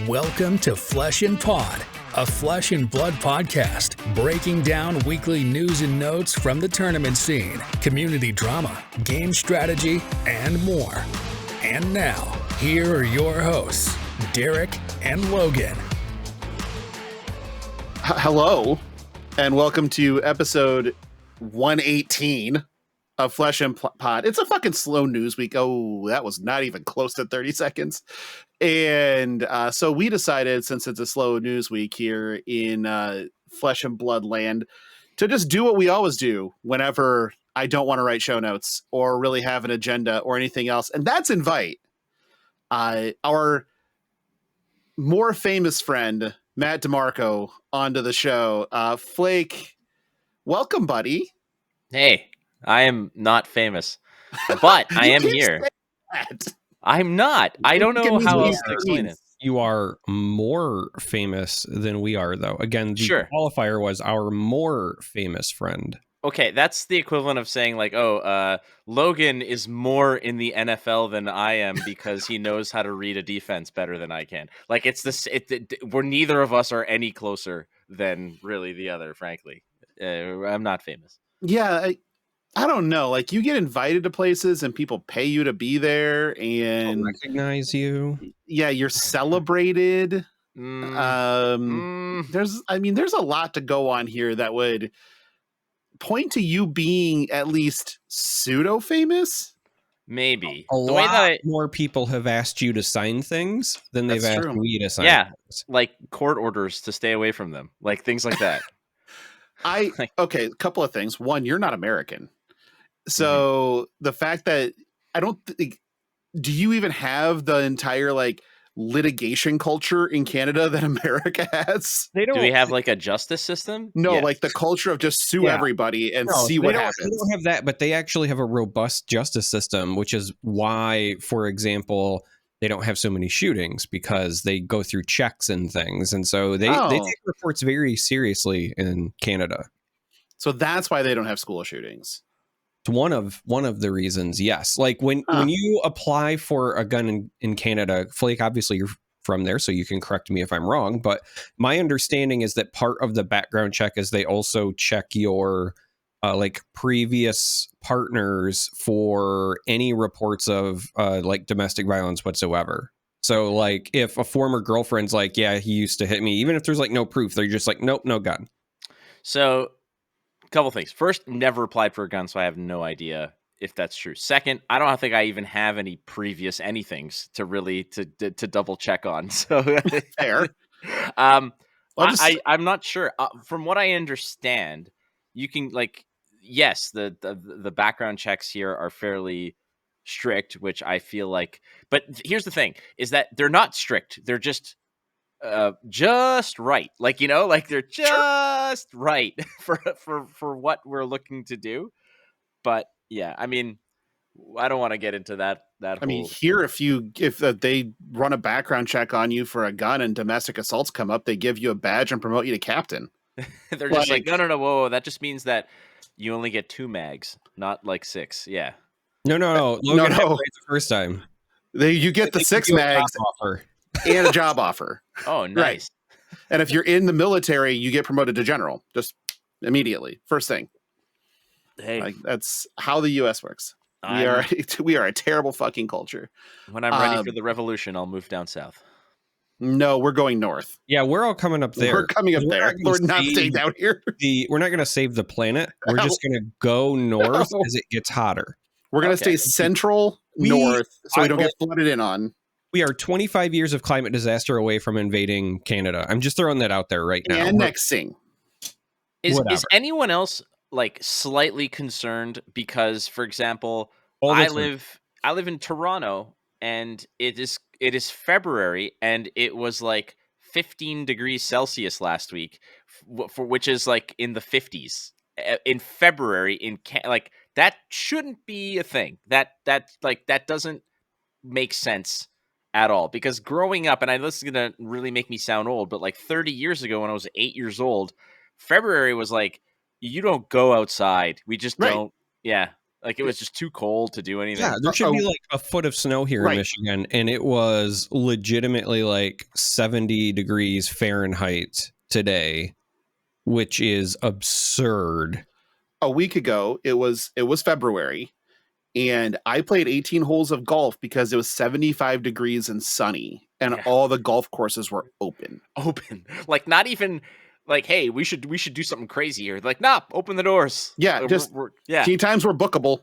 Welcome to Flesh and Pod, a flesh and blood podcast, breaking down weekly news and notes from the tournament scene, community drama, game strategy, and more. And now, here are your hosts, Derek and Logan. Hello, and welcome to episode 118 of Flesh and Pod. It's a fucking slow news week. Oh, that was not even close to 30 seconds. And so we decided, since it's a slow news week here in Flesh and Blood land, to just do what we always do whenever I don't want to write show notes or really have an agenda or anything else. And that's invite our more famous friend, Matt DiMarco, onto the show. Flake, welcome, buddy. Hey, I am not famous, but I am here. I'm not. I don't know how else to explain it. You are more famous than we are, though. Again, the qualifier was our more famous friend. Okay, that's the equivalent of saying, like, Logan is more in the NFL than I am because he knows how to read a defense better than I can. Like, it's this. We're neither of us are any closer than really the other. Frankly, I'm not famous. Yeah. I don't know. Like, you get invited to places and people pay you to be there and they'll recognize you. Yeah, you're celebrated. There's a lot to go on here that would point to you being at least pseudo famous. Maybe a lot more people have asked you to sign things than they've asked me to sign. Things. Like court orders to stay away from them, like things like that. Okay, a couple of things. One, you're not American. So the fact that I don't think, do you even have the entire like litigation culture in Canada that America has? Do we have like a justice system? No, like the culture of just sue everybody and see what happens. They don't have that, but they actually have a robust justice system, which is why, for example, they don't have so many shootings because they go through checks and things. And so they take reports very seriously in Canada. So that's why they don't have school shootings. It's one of the reasons, yes. Like when you apply for a gun in Canada, Flake, obviously you're from there, so you can correct me if I'm wrong. But my understanding is that part of the background check is they also check your like previous partners for any reports of like domestic violence whatsoever. So like if a former girlfriend's like, yeah, he used to hit me, even if there's like no proof, they're just like, nope, no gun. So couple things. First, never applied for a gun, so I have no idea if that's true. Second, I don't think I even have any previous anythings to really to double check on. So fair. I'm not sure. From what I understand, you can yes, the background checks here are fairly strict, which I feel like. But here's the thing: is that they're not strict. They're just right, they're just right for what we're looking to do. But yeah, I mean, I don't want to get into that. I mean, here if they run a background check on you for a gun and domestic assaults come up, they give you a badge and promote you to captain. They're just like, no, whoa, that just means that you only get 2 mags, not like 6. Yeah. No. Logan had the first time. You get the 6 mags and a job offer. Oh, nice. Right. And if you're in the military, you get promoted to general just immediately. First thing. Hey, that's how the U.S. works. We are a terrible fucking culture. When I'm ready for the revolution, I'll move down south. No, we're going north. Yeah, we're all coming up there. We're coming up there. We're not staying down here. We're not going to save the planet. We're just going to go north as it gets hotter. We're going to stay central north so we don't get flooded in on. We are 25 years of climate disaster away from invading Canada. I'm just throwing that out there right now. Annexing. Is anyone else like slightly concerned because, for example, I live in Toronto and it is February and it was like 15 degrees Celsius last week, which is like in the 50s in February like that shouldn't be a thing. That doesn't make sense at all, because growing up, and this is going to really make me sound old, but like 30 years ago when I was 8 years old, February was like, you don't go outside. We just don't. Yeah. Like, it was just too cold to do anything. Yeah, there should be like a foot of snow here in Michigan, and it was legitimately like 70 degrees Fahrenheit today, which is absurd. A week ago, it was February, and I played 18 holes of golf because it was 75 degrees and sunny, and all the golf courses were open. Like, not even like, hey, we should do something crazy here. Like, nah, open the doors. Yeah, tee times were bookable,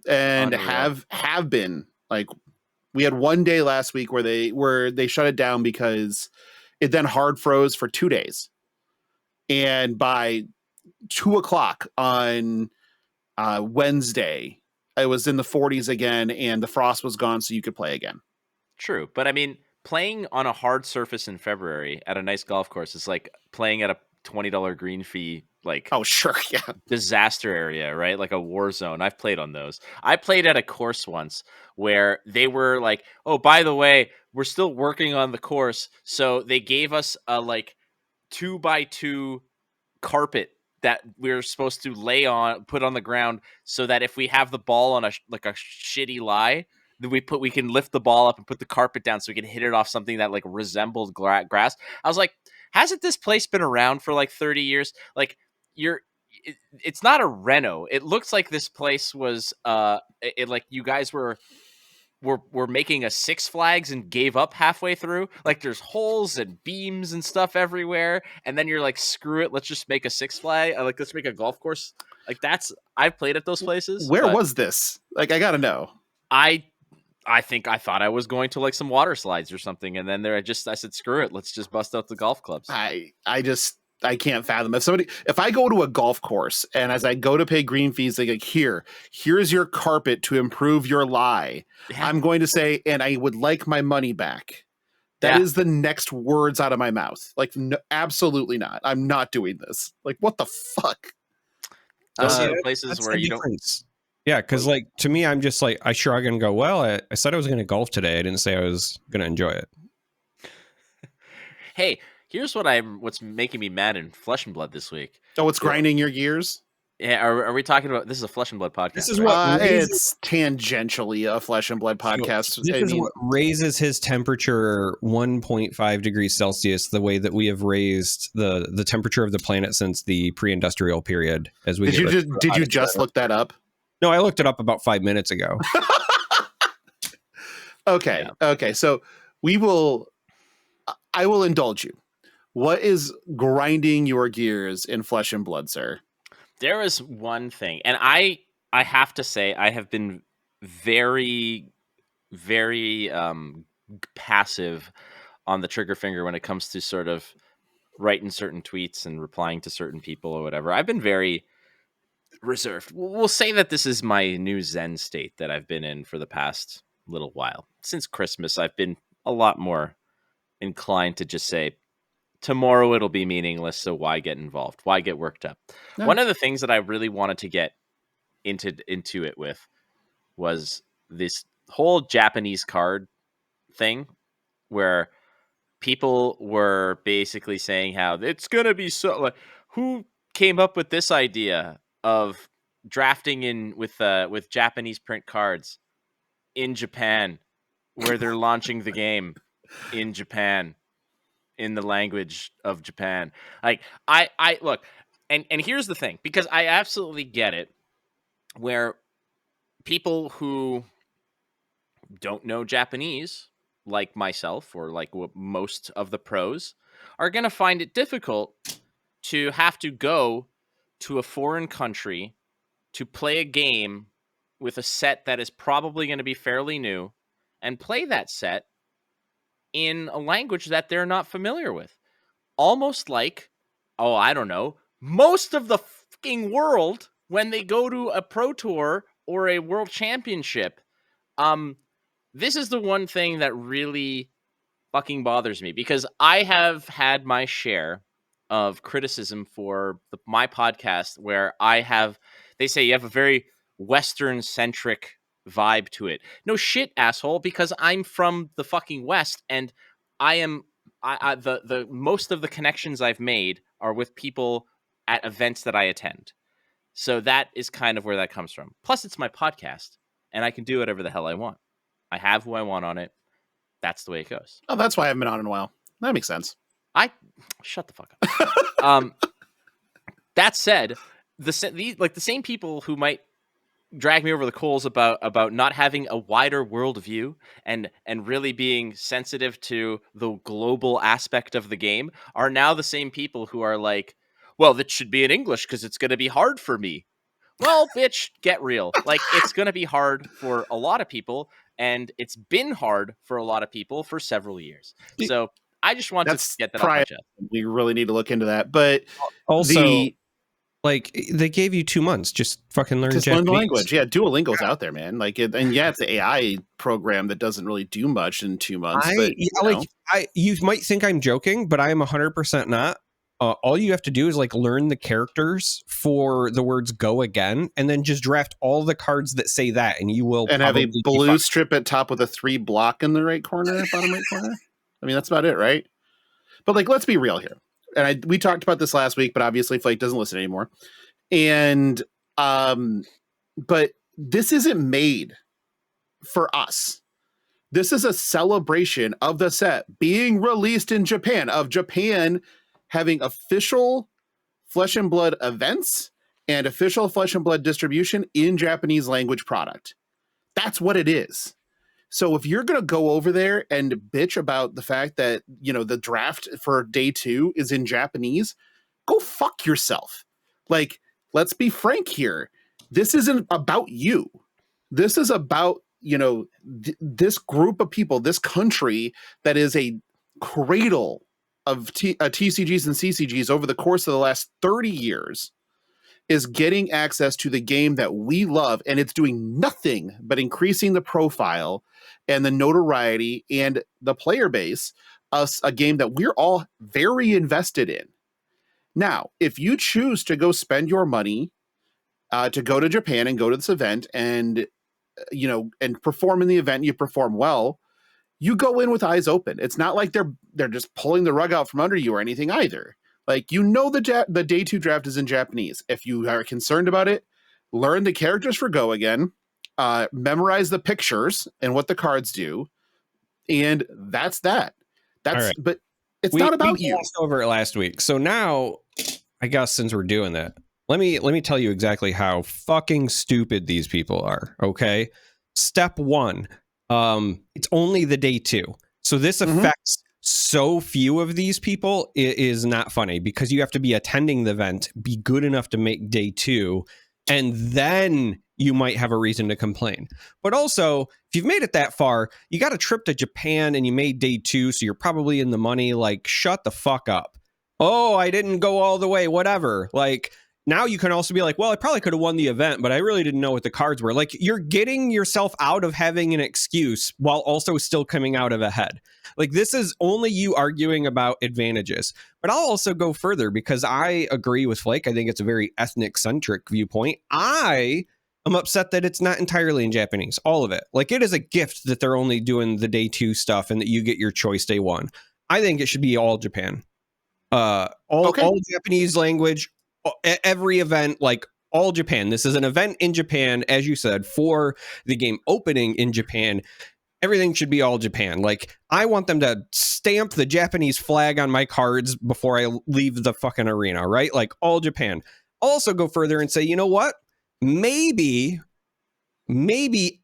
and Unreal. have been. Like, we had one day last week where they shut it down because it then hard froze for 2 days, and by 2:00 on Wednesday, it was in the 40s again, and the frost was gone, so you could play again. True, but I mean, playing on a hard surface in February at a nice golf course is like playing at a $20 green fee, like, oh sure, yeah, disaster area, right? Like a war zone. I've played on those. I played at a course once where they were like, oh, by the way, we're still working on the course, so they gave us a like 2x2 carpet that we're supposed to put on the ground, so that if we have the ball on a shitty lie, then we can lift the ball up and put the carpet down so we can hit it off something that like resembled grass. I was like, hasn't this place been around for like 30 years? Like, it's not a reno. It looks like this place was like you guys were making a Six Flags and gave up halfway through. Like, there's holes and beams and stuff everywhere, and then you're like, screw it, let's just make a Six Flag. Like, let's make a golf course. Like, I've played at those places. Where was this? Like, I gotta know. I think I thought I was going to like some water slides or something, and then I said, screw it, let's just bust out the golf clubs. I can't fathom if I go to a golf course and as I go to pay green fees, they go, here's your carpet to improve your lie. Yeah. I'm going to say, and I would like my money back. That is the next words out of my mouth. Like, no, absolutely not. I'm not doing this. Like, what the fuck? Those are the places where you don't. Yeah, because like to me, I'm just like, I shrug and go, well, I said I was going to golf today. I didn't say I was going to enjoy it. Hey, here's what's making me mad in Flesh and Blood this week. Oh, it's grinding your gears? Yeah, are we talking about, this is a Flesh and Blood podcast? This is what it's tangentially a Flesh and Blood podcast. This is what raises his temperature 1.5 degrees Celsius, the way that we have raised the temperature of the planet since the pre-industrial period. As we did you just look that up? No, I looked it up about 5 minutes ago. Okay. Yeah. Okay. So I will indulge you. What is grinding your gears in Flesh and Blood, sir? There is one thing, and I have to say, I have been very, very passive on the trigger finger when it comes to sort of writing certain tweets and replying to certain people or whatever. I've been very reserved. We'll say that this is my new Zen state that I've been in for the past little while. Since Christmas, I've been a lot more inclined to just say, tomorrow it'll be meaningless, so why get involved? Why get worked up? No. One of the things that I really wanted to get into it with was this whole Japanese card thing, where people were basically saying how it's going to be so... Like, who came up with this idea of drafting in with Japanese print cards in Japan, where they're launching the game in Japan, in the language of Japan? Like, I look, and here's the thing, because I absolutely get it, where people who don't know Japanese, like myself, or like most of the pros, are going to find it difficult to have to go to a foreign country to play a game with a set that is probably going to be fairly new, and play that set in a language that they're not familiar with. Almost like, oh, I don't know, most of the fucking world, when they go to a pro tour or a world championship, this is the one thing that really fucking bothers me, because I have had my share of criticism for my podcast, where they say you have a very Western centric vibe to it. No shit, asshole, because I'm from the fucking West, and the most of the connections I've made are with people at events that I attend. So that is kind of where that comes from. Plus, it's my podcast, and I can do whatever the hell I want. I have who I want on it. That's the way it goes. Oh, that's why I haven't been on in a while. That makes sense. Shut the fuck up. That said, the same people who might drag me over the coals about not having a wider worldview and really being sensitive to the global aspect of the game are now the same people who are like, well, that should be in English because it's going to be hard for me. Well, bitch, get real. Like, it's going to be hard for a lot of people, and it's been hard for a lot of people for several years. So I just want to get that off my chest. We really need to look into that. But also, like, they gave you 2 months. Just fucking learn Japanese. Learn the language. Yeah, Duolingo's out there, man. Like, it's the AI program that doesn't really do much in 2 months. You might think I'm joking, but I am 100% not. All you have to do is like learn the characters for the words "go again," and then just draft all the cards that say that, and you will. And have a blue strip at top with a 3 block in the right corner, bottom right corner. I mean, that's about it, right? But like, let's be real here. And we talked about this last week, but obviously Flake doesn't listen anymore. And but this isn't made for us. This is a celebration of the set being released in Japan, of Japan having official Flesh and Blood events and official Flesh and Blood distribution in Japanese language product. That's what it is. So if you're going to go over there and bitch about the fact that, the draft for day 2 is in Japanese, go fuck yourself. Like, let's be frank here. This isn't about you. This is about, this group of people, this country that is a cradle of TCGs and CCGs over the course of the last 30 years is getting access to the game that we love, and it's doing nothing but increasing the profile and the notoriety and the player base of a game that we're all very invested in. Now, if you choose to go spend your money to go to Japan and go to this event and, and perform in the event, you perform well, you go in with eyes open. It's not like they're just pulling the rug out from under you or anything either. Like, the day 2 draft is in Japanese. If you are concerned about it, learn the characters for Go again, memorize the pictures and what the cards do, and that's that. Right. But it's not about you. We glossed over it last week. So now, I guess since we're doing that, let me tell you exactly how fucking stupid these people are. Okay, step 1. It's only the day 2, so this affects so few of these people. It is not funny because you have to be attending the event, be good enough to make day 2, and then you might have a reason to complain. But also, if you've made it that far, you got a trip to Japan and you made day 2, so you're probably in the money. Like, shut the fuck up. Oh, I didn't go all the way, whatever. Like, now you can also be like, well, I probably could have won the event, but I really didn't know what the cards were. Like, you're getting yourself out of having an excuse while also still coming out of ahead. Like, this is only you arguing about advantages. But I'll also go further because I agree with Flake. I think it's a very ethnic-centric viewpoint. I am upset that it's not entirely in Japanese, all of it. Like, it is a gift that they're only doing the day 2 stuff and that you get your choice day 1. I think it should be all Japan. All Japanese language. Every event, like all Japan. This is an event in Japan, as you said, for the game opening in Japan. Everything should be all Japan. Like, I want them to stamp the Japanese flag on my cards before I leave the fucking arena, right? Like, all Japan. I'll also go further and say, you know what? Maybe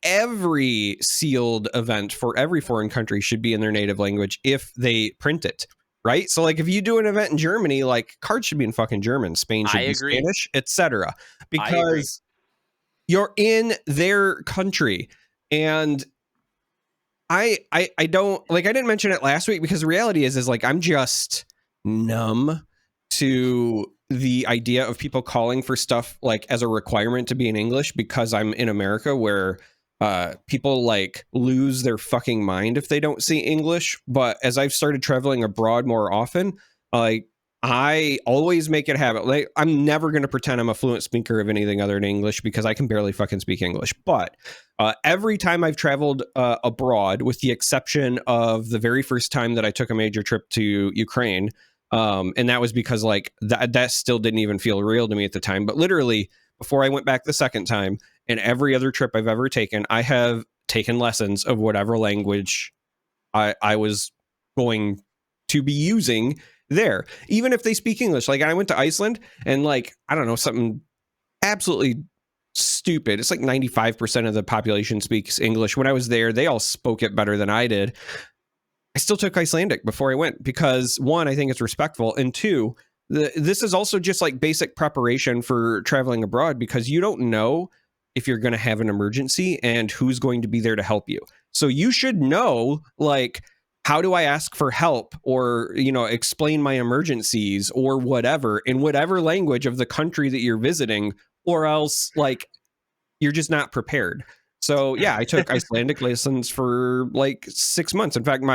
every sealed event for every foreign country should be in their native language if they print it. Right? So, like, if you do an event in Germany, like, cards should be in fucking German, Spain should be Spanish, etc. Because you're in their country. And I don't, like, I didn't mention it last week because the reality is like, I'm just numb to the idea of people calling for stuff like as a requirement to be in English because I'm in America where people like lose their fucking mind if they don't see English. But as I've started traveling abroad more often, like, I always make it a habit. Like, I'm never going to pretend I'm a fluent speaker of anything other than English because I can barely fucking speak English. But every time I've traveled abroad, with the exception of the very first time that I took a major trip to Ukraine, and that was because like that still didn't even feel real to me at the time. But literally before I went back the second time, and every other trip I've ever taken, I have taken lessons of whatever language I was going to be using there, even if they speak English. Like I went to Iceland and like, I don't know, something absolutely stupid. It's like 95% of the population speaks English. When I was there, they all spoke it better than I did. I still took Icelandic before I went because one, I think it's respectful. And two, this is also just like basic preparation for traveling abroad because you don't know if you're going to have an emergency and who's going to be there to help you. So you should know, like, how do I ask for help or, you know, explain my emergencies or whatever in whatever language of the country that you're visiting, or else like you're just not prepared. So yeah, I took Icelandic lessons for like 6 months. In fact,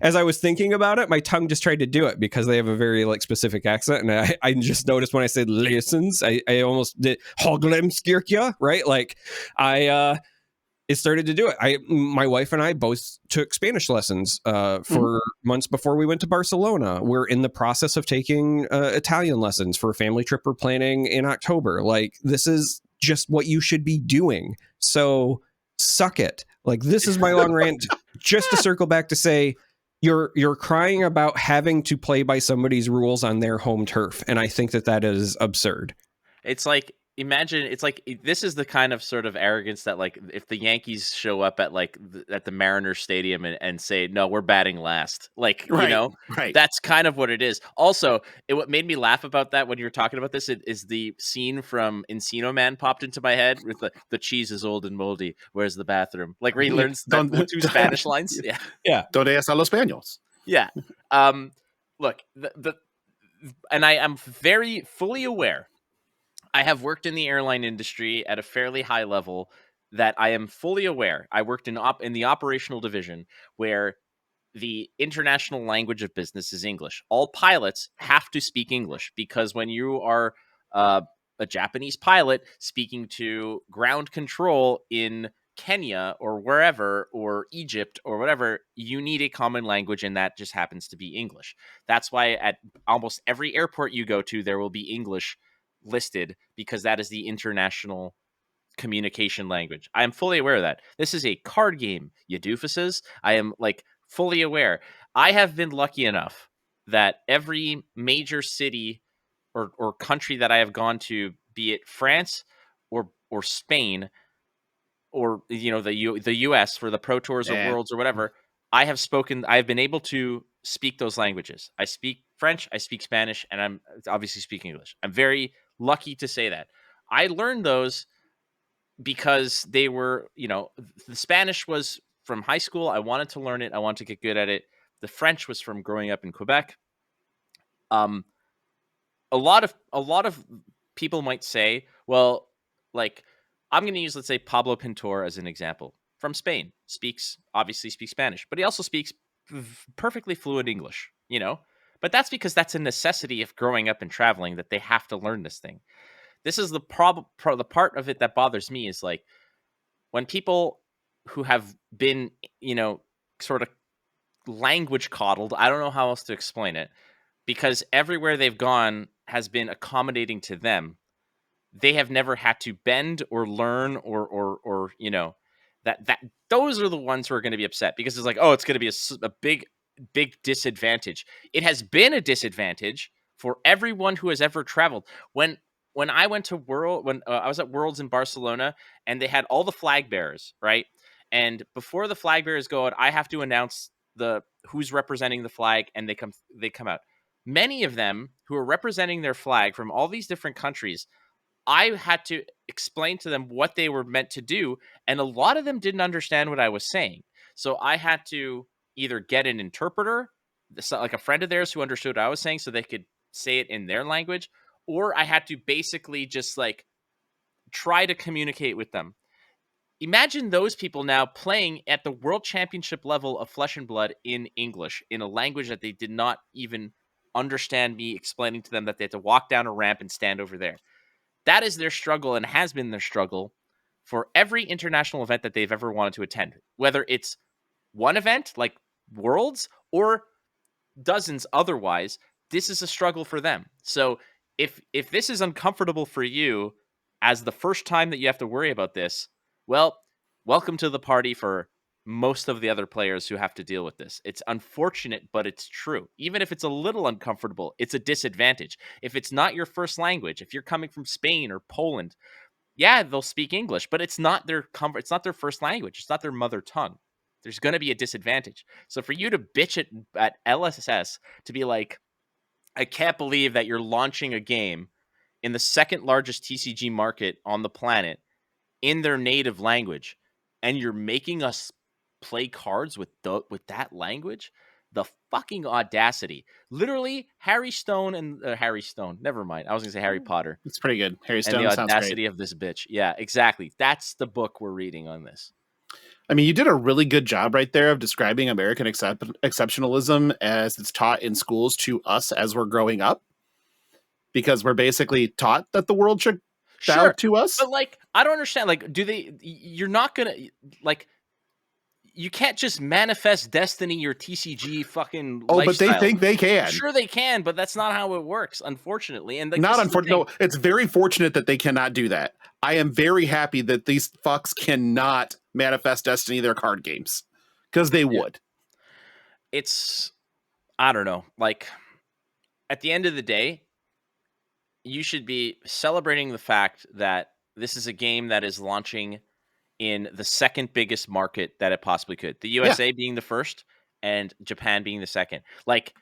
as I was thinking about it, my tongue just tried to do it because they have a very like specific accent. And I just noticed when I said lessons, I almost did Hoglemskirkja, right? Like it started to do it. My wife and I both took Spanish lessons for months before we went to Barcelona. We're in the process of taking Italian lessons for a family trip we're planning in October. Like this is just what you should be doing. So suck it. Like this is my long rant just to circle back to say you're crying about having to play by somebody's rules on their home turf. And I think that is absurd. It's like, imagine, it's like, this is the kind of sort of arrogance that like if the Yankees show up at like at the Mariners Stadium and say, no, we're batting last, like, right, you know, right. That's kind of what it is. Also, what made me laugh about that when you were talking about this is the scene from Encino Man popped into my head with the cheese is old and moldy. Where's the bathroom? Like where he learns the two Spanish lines. Yeah. Yeah. Donde están los paños? Yeah. Look, and I am very fully aware. I have worked in the airline industry at a fairly high level that I am fully aware. I worked in the operational division where the international language of business is English. All pilots have to speak English because when you are a Japanese pilot speaking to ground control in Kenya or wherever, or Egypt or whatever, you need a common language, and that just happens to be English. That's why at almost every airport you go to, there will be English listed because that is the international communication language. I am fully aware of that. This is a card game, you doofuses. I am like fully aware. I have been lucky enough that every major city or country that I have gone to, be it France or Spain or you know the US for the Pro Tours or Worlds or whatever, I have been able to speak those languages. I speak French, I speak Spanish, and I'm obviously speaking English. I'm very lucky to say that. I learned those because they were, you know, the Spanish was from high school. I wanted to learn it. I wanted to get good at it. The French was from growing up in Quebec. A lot of people might say, well, like I'm going to use, let's say, Pablo Pintor as an example from Spain. Obviously speaks Spanish, but he also speaks perfectly fluent English, you know, but that's because that's a necessity of growing up and traveling, that they have to learn this thing. This is the the part of it that bothers me is like when people who have been, you know, sort of language coddled, I don't know how else to explain it, because everywhere they've gone has been accommodating to them. They have never had to bend or learn or you know, that those are the ones who are going to be upset because it's like, oh, it's going to be a big disadvantage. It has been a disadvantage for everyone who has ever traveled. When I went to I was at Worlds in Barcelona and they had all the flag bearers, right? And before the flag bearers go out, I have to announce who's representing the flag, and they come out. Many of them who are representing their flag from all these different countries, I had to explain to them what they were meant to do, and a lot of them didn't understand what I was saying. So I had to either get an interpreter, like a friend of theirs who understood what I was saying so they could say it in their language, or I had to basically just like try to communicate with them. Imagine those people now playing at the world championship level of Flesh and Blood in English, in a language that they did not even understand me explaining to them that they had to walk down a ramp and stand over there. That is their struggle and has been their struggle for every international event that they've ever wanted to attend, whether it's one event like Worlds or dozens otherwise. This is a struggle for them. So if this is uncomfortable for you, as the first time that you have to worry about this, well, welcome to the party for most of the other players who have to deal with this. It's unfortunate, but it's true. Even if it's a little uncomfortable, it's a disadvantage. If it's not your first language, if you're coming from Spain or Poland, yeah, they'll speak English, but it's not their it's not their first language. It's not their mother tongue. There's going to be a disadvantage. So for you to bitch at LSS to be like, I can't believe that you're launching a game in the second largest TCG market on the planet in their native language, and you're making us play cards with that language. The fucking audacity. Literally, Harry Stone. Never mind. I was gonna say Harry Potter. It's pretty good. Harry Stone. And the sounds audacity great. of this bitch. Yeah, exactly. That's the book we're reading on this. I mean, you did a really good job right there of describing American exceptionalism as it's taught in schools to us as we're growing up, because we're basically taught that the world should bow to us. But like, I don't understand. Like, you're not gonna like. You can't just manifest destiny your TCG fucking lifestyle. But they think they can. Sure they can, but that's not how it works, unfortunately. And like, not unfortunately. No, it's very fortunate that they cannot do that. I am very happy that these fucks cannot manifest destiny their card games, because they would. It's, I don't know. Like, at the end of the day, you should be celebrating the fact that this is a game that is launching in the second biggest market that it possibly could. The USA being the first and Japan being the second. Like,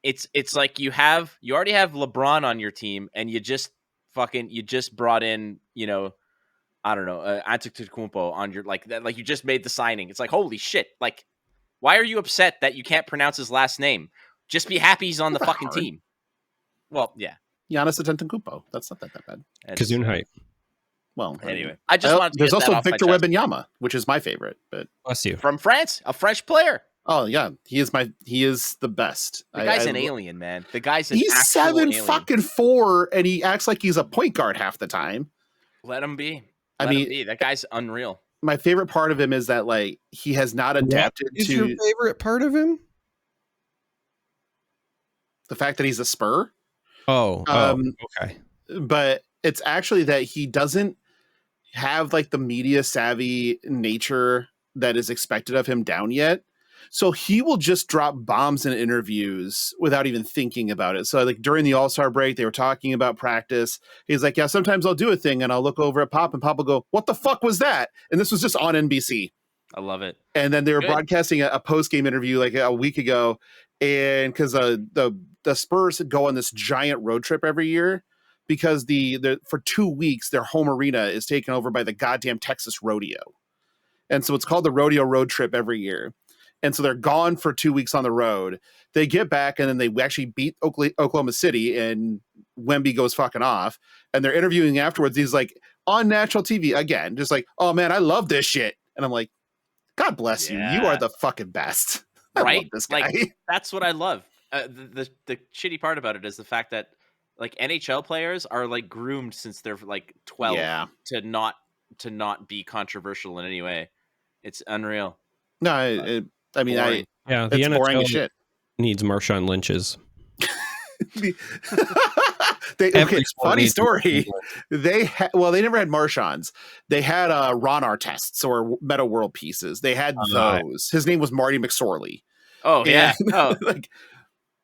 it's like you already have LeBron on your team, and you just brought in, I don't know, Antetokounmpo on your, like you just made the signing. It's like, holy shit. Like, why are you upset that you can't pronounce his last name? Just be happy he's on the fucking team. Well, yeah. Giannis Antetokounmpo. That's not that bad. Gesundheit. Well, anyway, I just wanted to there's get that also off Victor my chest. Wembanyama, which is my favorite. But bless you. From France, a French player. Oh yeah, he is the best. The guy's an alien, man. The guy's an he's actual 7'4", and he acts like he's a point guard half the time. Let him be. I mean, that guy's unreal. My favorite part of him is that, like, he has not adapted to. Is your favorite part of him? The fact that he's a Spur. Okay. But it's actually that he doesn't have like the media savvy nature that is expected of him down yet. So he will just drop bombs in interviews without even thinking about it. So like during the All-Star break, they were talking about practice. He's like, yeah, sometimes I'll do a thing and I'll look over at Pop, and Pop will go, what the fuck was that? And this was just on NBC. I love it. And then they were broadcasting a post-game interview like a week ago. And because the Spurs go on this giant road trip every year, because for 2 weeks, their home arena is taken over by the goddamn Texas Rodeo. And so it's called the Rodeo Road Trip every year. And so they're gone for 2 weeks on the road. They get back, and then they actually beat Oklahoma City, and Wemby goes fucking off. And they're interviewing afterwards. He's like, on national TV again, just like, oh man, I love this shit. And I'm like, God bless you. You are the fucking best. Right? I love this guy. Like, that's what I love. The shitty part about it is the fact that like NHL players are like groomed since they're like 12 to not be controversial in any way. It's unreal. No, I mean, boring. The it's NFL boring as shit. Needs Marshawn Lynch's. Funny story. They never had Marchands. They had Ron Artests or Meta World Pieces. They had those. His name was Marty McSorley. Oh yeah. Like,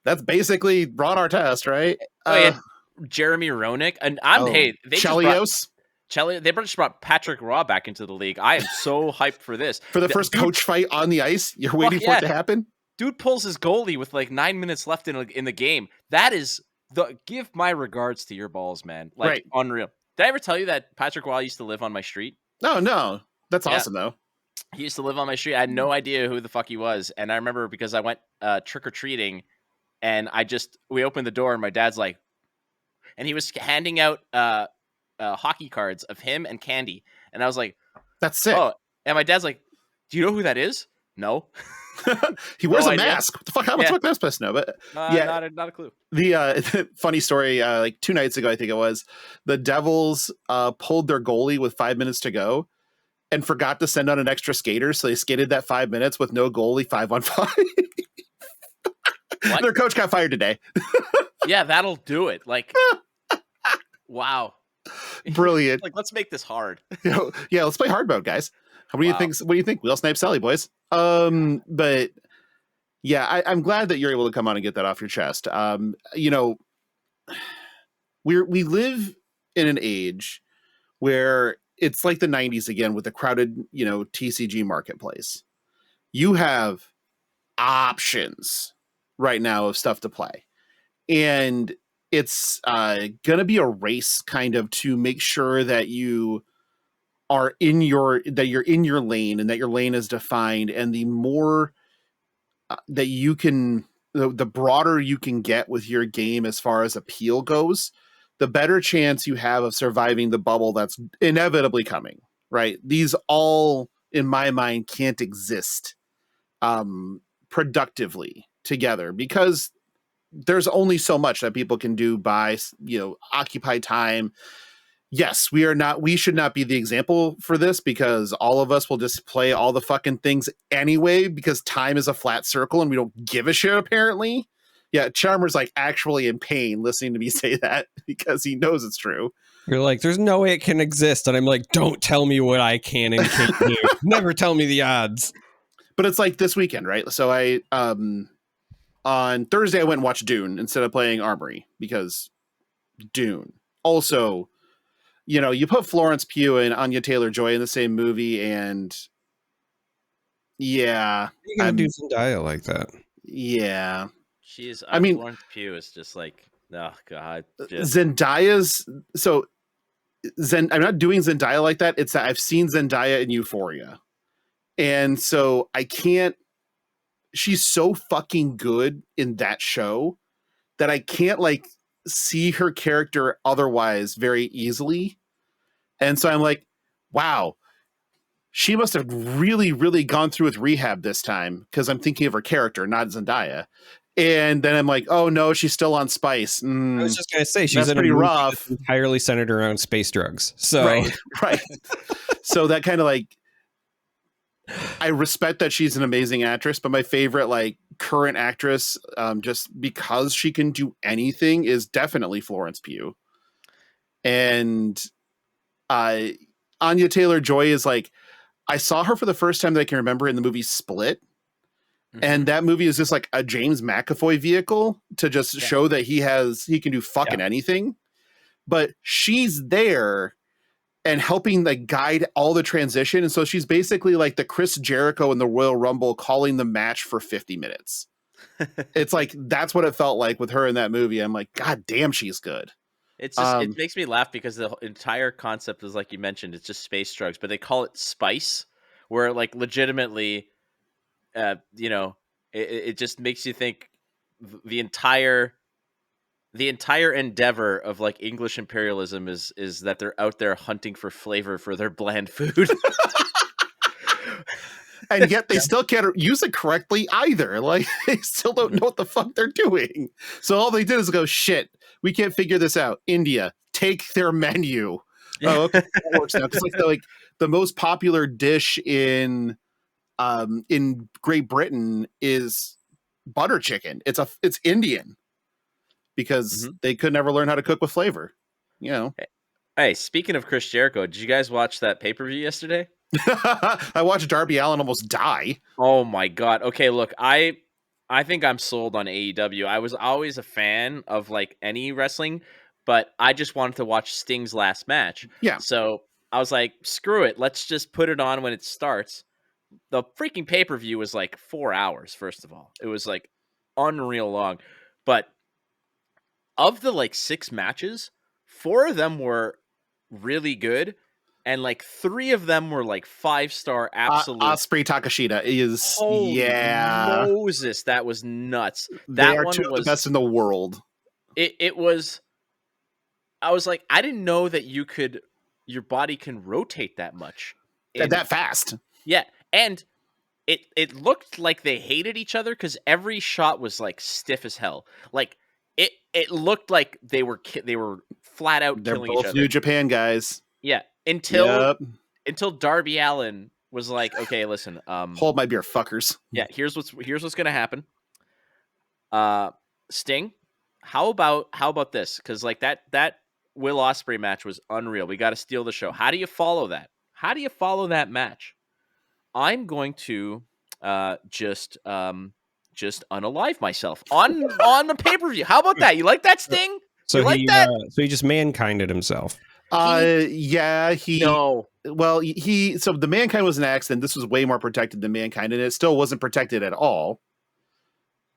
that's basically Ron Artest, right? Jeremy Roenick, and they Chelios. They just brought Patrick Raw back into the league. I am so hyped for this. For the first coach fight on the ice, you're waiting for it to happen? Dude pulls his goalie with like 9 minutes left in the game. That is give my regards to your balls, man. Like, unreal. Did I ever tell you that Patrick Raw used to live on my street? No. That's awesome though. He used to live on my street. I had no idea who the fuck he was. And I remember because I went trick-or-treating, and we opened the door, and my dad's like, and he was handing out hockey cards of him and Candy. And I was like, that's sick. Oh, and my dad's like, do you know who that is? No. He wears a mask. What the fuck? How much mask supposed to know? But not a clue. The funny story, like 2 nights ago, I think it was, the Devils pulled their goalie with 5 minutes to go and forgot to send out an extra skater. So they skated that 5 minutes with no goalie, 5-on-5. Their coach got fired today. Yeah, that'll do it. Like, wow. Brilliant. Like, let's make this hard. Yeah, let's play hard mode, guys. What do you think? What do you think? Wheel Snipe Sally, boys. But yeah, I'm glad that you're able to come on and get that off your chest. You know, we live in an age where it's like the 90s again with the crowded, you know, TCG marketplace. You have options right now of stuff to play. And it's going to be a race kind of to make sure that you are you're in your lane and that your lane is defined. And the more that you can, the broader you can get with your game as far as appeal goes, the better chance you have of surviving the bubble that's inevitably coming, right? These all, in my mind, can't exist productively together because there's only so much that people can do by, you know, occupy time. Yes, we should not be the example for this because all of us will just play all the fucking things anyway because time is a flat circle and we don't give a shit apparently. Yeah, Charmer's like actually in pain listening to me say that because he knows it's true. You're like, there's no way it can exist. And I'm like, don't tell me what I can and can't do. Never tell me the odds. But it's like this weekend, right? So I, on Thursday, I went and watched Dune instead of playing Armory because Dune. Also, you know, you put Florence Pugh and Anya Taylor-Joy in the same movie and yeah. You gotta do Zendaya like that. Yeah. She's, I mean, Florence Pugh is just like, oh God. Zendaya's, so I'm not doing Zendaya like that. It's that I've seen Zendaya in Euphoria. And so I can't, she's so fucking good in that show that I can't like see her character otherwise very easily. And so I'm like, wow, she must have really, really gone through with rehab this time because I'm thinking of her character, not Zendaya. And then I'm like, oh no, she's still on spice. I was just gonna say she's pretty rough, entirely centered around space drugs. So right. So that kind of like, I respect that she's an amazing actress, but my favorite like current actress, just because she can do anything, is definitely Florence Pugh. And Anya Taylor-Joy is like, I saw her for the first time that I can remember in the movie Split. Mm-hmm. And that movie is just like a James McAvoy vehicle to just show that he can do fucking anything. But she's there and helping like guide all the transition. And so she's basically like the Chris Jericho in the Royal Rumble calling the match for 50 minutes. It's like, that's what it felt like with her in that movie. I'm like, God damn, she's good. It's just, it makes me laugh because the entire concept is, like you mentioned, it's just space drugs, but they call it spice, where like legitimately, you know, it just makes you think the entire endeavor of like English imperialism is that they're out there hunting for flavor for their bland food. And yet they still can't use it correctly either. Like, they still don't know what the fuck they're doing. So all they did is go, shit, we can't figure this out. India, take their menu. Oh, okay, that works now. It's like the most popular dish in Great Britain is butter chicken. It's Indian because they could never learn how to cook with flavor. You know. Hey, speaking of Chris Jericho, did you guys watch that pay-per-view yesterday? I watched Darby Allin almost die. Oh my God. Okay, look, I think I'm sold on AEW. I was always a fan of like any wrestling, but I just wanted to watch Sting's last match. Yeah. So I was like, screw it. Let's just put it on when it starts. The freaking pay-per-view was like 4 hours, first of all. It was like unreal long. But of the like 6 matches, 4 of them were really good. And like 3 of them were like 5-star absolute. Osprey Takashita is Holy Moses, that was nuts. They are 2 of the best in the world. It was. I was like, I didn't know that your body can rotate that much, that fast. Yeah, and it looked like they hated each other because every shot was like stiff as hell. Like it looked like they were flat out killing each other. They're both New Japan guys. Yeah. Until Darby Allin was like, okay, listen, hold my beer, fuckers. Yeah, here's what's gonna happen. Sting, how about this? Because like that Will Ospreay match was unreal. We got to steal the show. How do you follow that? How do you follow that match? I'm going to just unalive myself on the pay-per-view. How about that? You like that, Sting? So you like that? So he just mankinded himself. Yeah, no. Well, so the Mankind was an accident. This was way more protected than Mankind, and it still wasn't protected at all.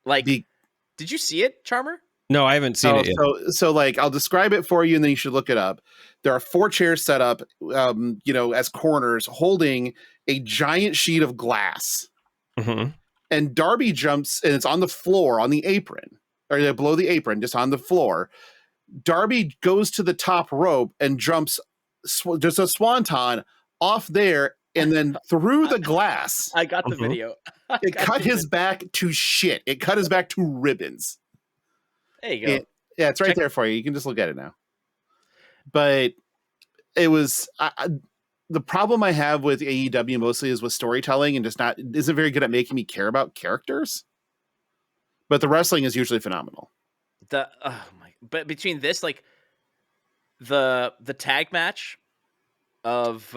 Like, did you see it, Charmer? No, I haven't seen it yet. So like, I'll describe it for you, and then you should look it up. There are 4 chairs set up, as corners, holding a giant sheet of glass. Mm-hmm. And Darby jumps, and it's on the floor, on the apron, or below the apron, just on the floor. Darby goes to the top rope and jumps just a swanton off there, and then through the glass. I got the video. It cut his back to shit. It cut his back to ribbons. There you go. It's right there for you. You can just look at it now. But it was the problem I have with AEW mostly is with storytelling and just isn't very good at making me care about characters. But the wrestling is usually phenomenal. But between this, like the tag match of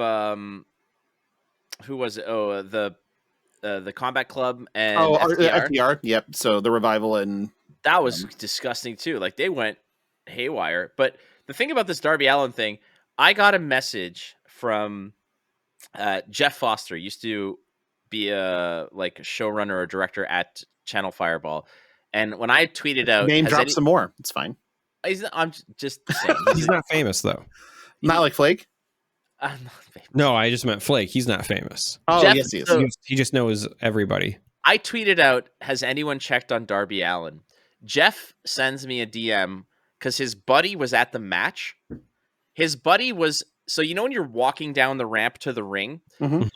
who was it? Oh, the Combat Club and FTR. Yep. So the Revival, and that was disgusting too. Like they went haywire. But the thing about this Darby Allin thing, I got a message from Jeff Foster. Used to be a showrunner or director at Channel Fireball. And when I tweeted out, name drop some more. It's fine. I'm just saying. He's not famous though. Not like Flake. I'm not famous. No, I just meant Flake. He's not famous. Oh, Jeff, yes, he is. He just knows everybody. I tweeted out, has anyone checked on Darby Allin? Jeff sends me a DM because his buddy was at the match. His buddy was, so when you're walking down the ramp to the ring, mm-hmm.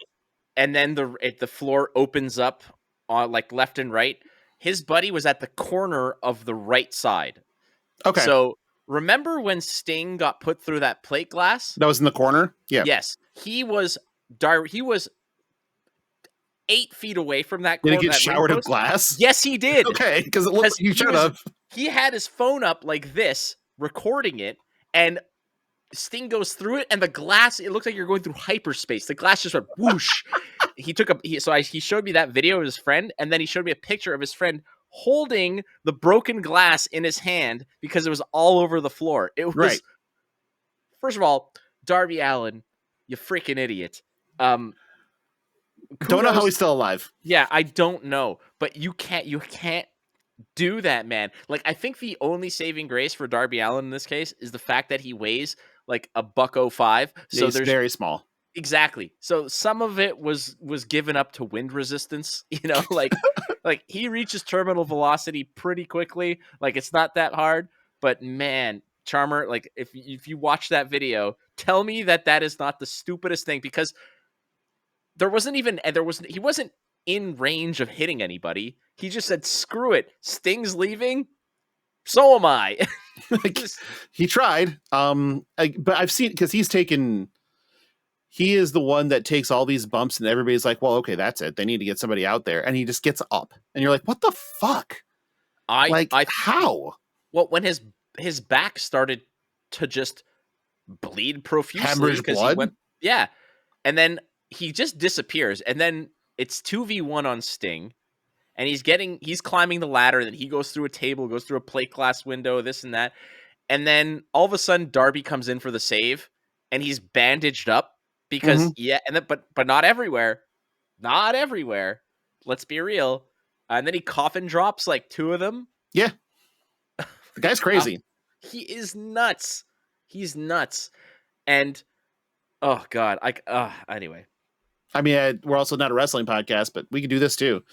and then the floor opens up on left and right. His buddy was at the corner of the right side. Okay. So remember when Sting got put through that plate glass? That was in the corner? Yeah. Yes. He was 8 feet away from that corner. Did he get showered of glass? Yes, he did. Okay, because it looks like you should have. He had his phone up like this, recording it, and Sting goes through it, and the glass, it looks like you're going through hyperspace. The glass just went whoosh. He showed me that video of his friend, and then he showed me a picture of his friend holding the broken glass in his hand because it was all over the floor. It was, right. First of all, Darby Allin, you freaking idiot. Don't know how he's still alive. Yeah, I don't know, but you can't do that, man. Like, I think the only saving grace for Darby Allin in this case is the fact that he weighs like $105. So he's very small. Exactly. So some of it was given up to wind resistance, like he reaches terminal velocity pretty quickly. Like, it's not that hard, but man, Charmer, like if you watch that video, tell me that is not the stupidest thing, because he wasn't in range of hitting anybody. He just said, screw it. Sting's leaving. So am I. He tried. But I've seen, because he is the one that takes all these bumps, and everybody's like, well, okay, that's it. They need to get somebody out there. And he just gets up. And you're like, what the fuck? How? Well, when his back started to just bleed profusely. Hemorrhage blood? Yeah. And then he just disappears. And then it's 2v1 on Sting. And he's climbing the ladder, and then he goes through a table, goes through a plate glass window, this and that. And then all of a sudden Darby comes in for the save, and he's bandaged up because but not everywhere. Not everywhere. Let's be real. And then he coffin drops like 2 of them. Yeah. The guy's crazy. He is nuts. He's nuts. And oh God. Anyway. I mean, we're also not a wrestling podcast, but we can do this too.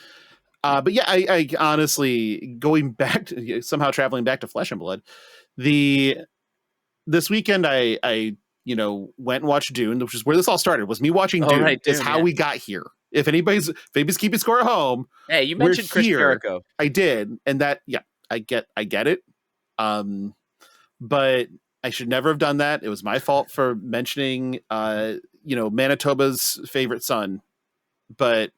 But yeah, I honestly, going back to somehow traveling back to Flesh and Blood, this weekend I went and watched Dune, which is where this all started. Was me watching Dune. Right, Dune is how we got here. If anybody's keeping score at home, hey, you mentioned Chris Jericho. I did, and that I get it. But I should never have done that. It was my fault for mentioning Manitoba's favorite son, but.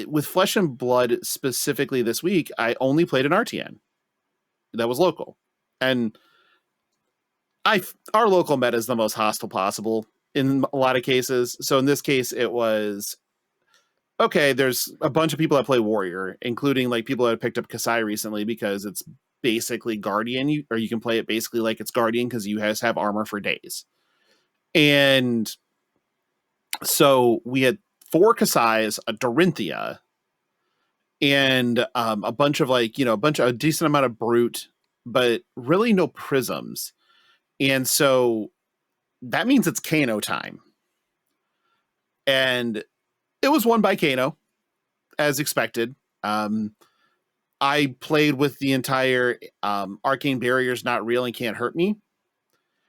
With Flesh and Blood specifically this week, I only played an RTN that was local. And our local meta is the most hostile possible in a lot of cases. So in this case, it was okay. There's a bunch of people that play warrior, including like people that have picked up Kasai recently because it's basically guardian, or you can play it basically like it's guardian because you guys have armor for days. And so we had 4 Kasais, a Dorinthia, and a bunch of like, a decent amount of brute, but really no prisms. And so that means it's Kano time. And it was won by Kano, as expected. I played with the entire arcane barriers not real and can't hurt me.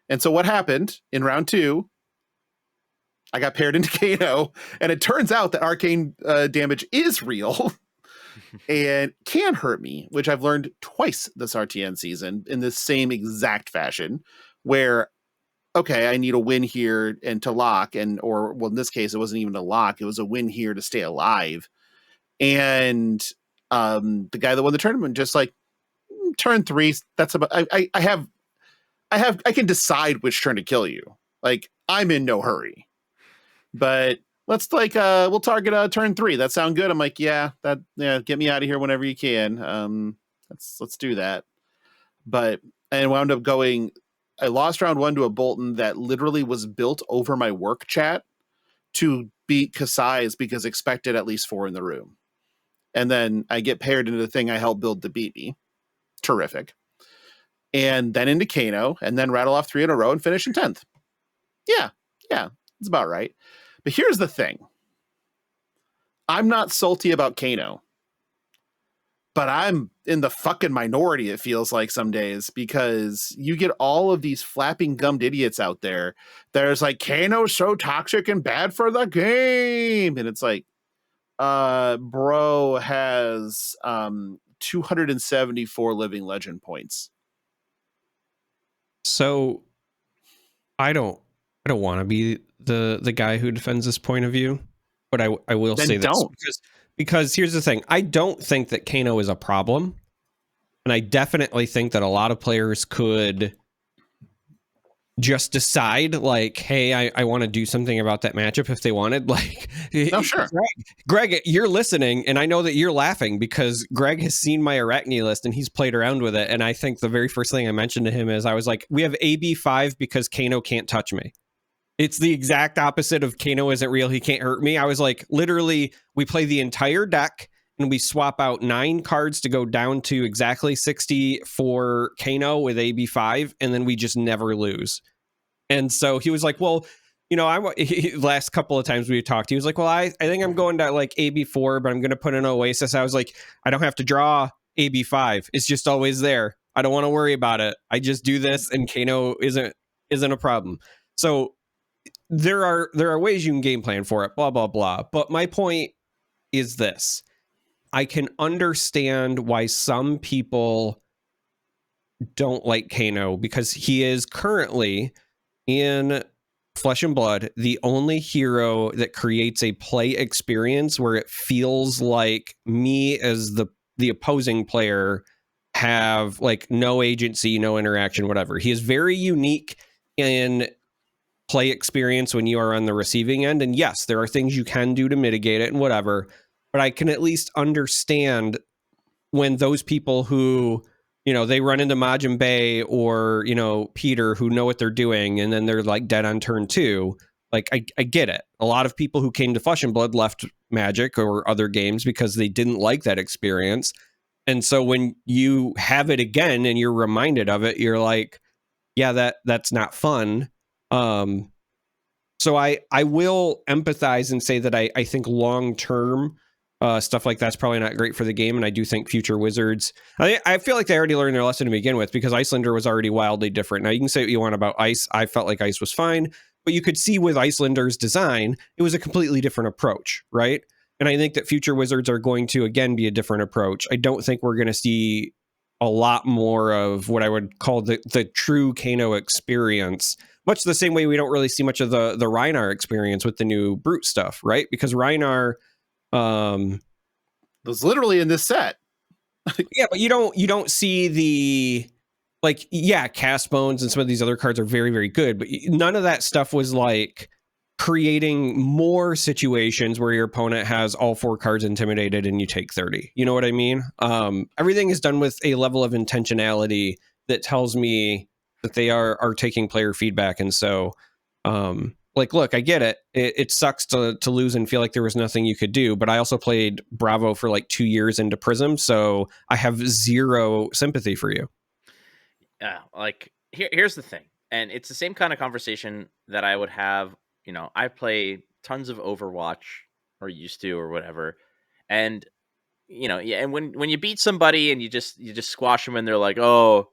And so what happened in round 2, I got paired into Kano, and it turns out that arcane damage is real and can hurt me, which I've learned twice this RTN season in the same exact fashion, where, okay, I need a win here and to lock, or in this case, it wasn't even a lock. It was a win here to stay alive. And the guy that won the tournament just like, turn 3, that's about, I can decide which turn to kill you. Like, I'm in no hurry. But let's like we'll target turn 3. That sound good? I'm like, yeah, get me out of here whenever you can. Let's do that. But I wound up going. I lost round 1 to a Bolton that literally was built over my work chat to beat Kasai's because expected at least 4 in the room. And then I get paired into the thing I helped build to beat me. Terrific. And then into Kano, and then rattle off 3 in a row and finish in 10th. Yeah, it's about right. But here's the thing. I'm not salty about Kano, but I'm in the fucking minority, it feels like some days, because you get all of these flapping gummed idiots out there. There's like, Kano's so toxic and bad for the game. And it's like, bro has 274 living legend points. So I don't want to be the guy who defends this point of view, but I will then say this because here's the thing. I don't think that Kano is a problem, and I definitely think that a lot of players could just decide like, hey, I want to do something about that matchup if they wanted. Like, no, sure. Greg, you're listening, and I know that you're laughing because Greg has seen my Arachne list and he's played around with it. And I think the very first thing I mentioned to him is I was like, we have AB5 because Kano can't touch me. It's the exact opposite of Kano isn't real, he can't hurt me. I was like, literally, we play the entire deck and we swap out 9 cards to go down to exactly 60 for Kano with AB5, and then we just never lose. And so he was like, well, last couple of times we talked, he was like, well, I think I'm going to like AB4, but I'm going to put in Oasis. I was like, I don't have to draw AB5. It's just always there. I don't want to worry about it. I just do this, and Kano isn't a problem. So there are ways you can game plan for it, blah, blah, blah. But my point is this. I can understand why some people don't like Kano because he is currently in Flesh and Blood the only hero that creates a play experience where it feels like me as the opposing player have like no agency, no interaction, whatever. He is very unique in play experience when you are on the receiving end. And yes, there are things you can do to mitigate it and whatever, but I can at least understand when those people who, they run into Majin Bay or, Peter who know what they're doing and then they're like dead on turn 2. Like, I get it. A lot of people who came to Flesh and Blood left Magic or other games because they didn't like that experience. And so when you have it again and you're reminded of it, you're like, yeah, that's not fun. So I will empathize and say that I think long-term stuff like that's probably not great for the game. And I do think future Wizards, I feel like they already learned their lesson to begin with because Icelander was already wildly different. Now you can say what you want about Ice. I felt like Ice was fine, but you could see with Icelander's design, it was a completely different approach, right? And I think that future Wizards are going to, again, be a different approach. I don't think we're going to see a lot more of what I would call the true Kano experience, much the same way we don't really see much of the Rhinar experience with the new Brute stuff, right? Because Rhinar was literally in this set. Yeah, but you don't see like, yeah, Cast Bones and some of these other cards are very, very good, but none of that stuff was like creating more situations where your opponent has all 4 cards intimidated and you take 30. You know what I mean? Everything is done with a level of intentionality that tells me that they are taking player feedback. And so, like, look, I get it. It sucks to lose and feel like there was nothing you could do, but I also played Bravo for like 2 years into Prism, so I have zero sympathy for you. Yeah, like here's the thing, and it's the same kind of conversation that I would have. You know, I play tons of Overwatch, or used to, or whatever, and you know, yeah, and when you beat somebody and you just squash them, and they're like, oh,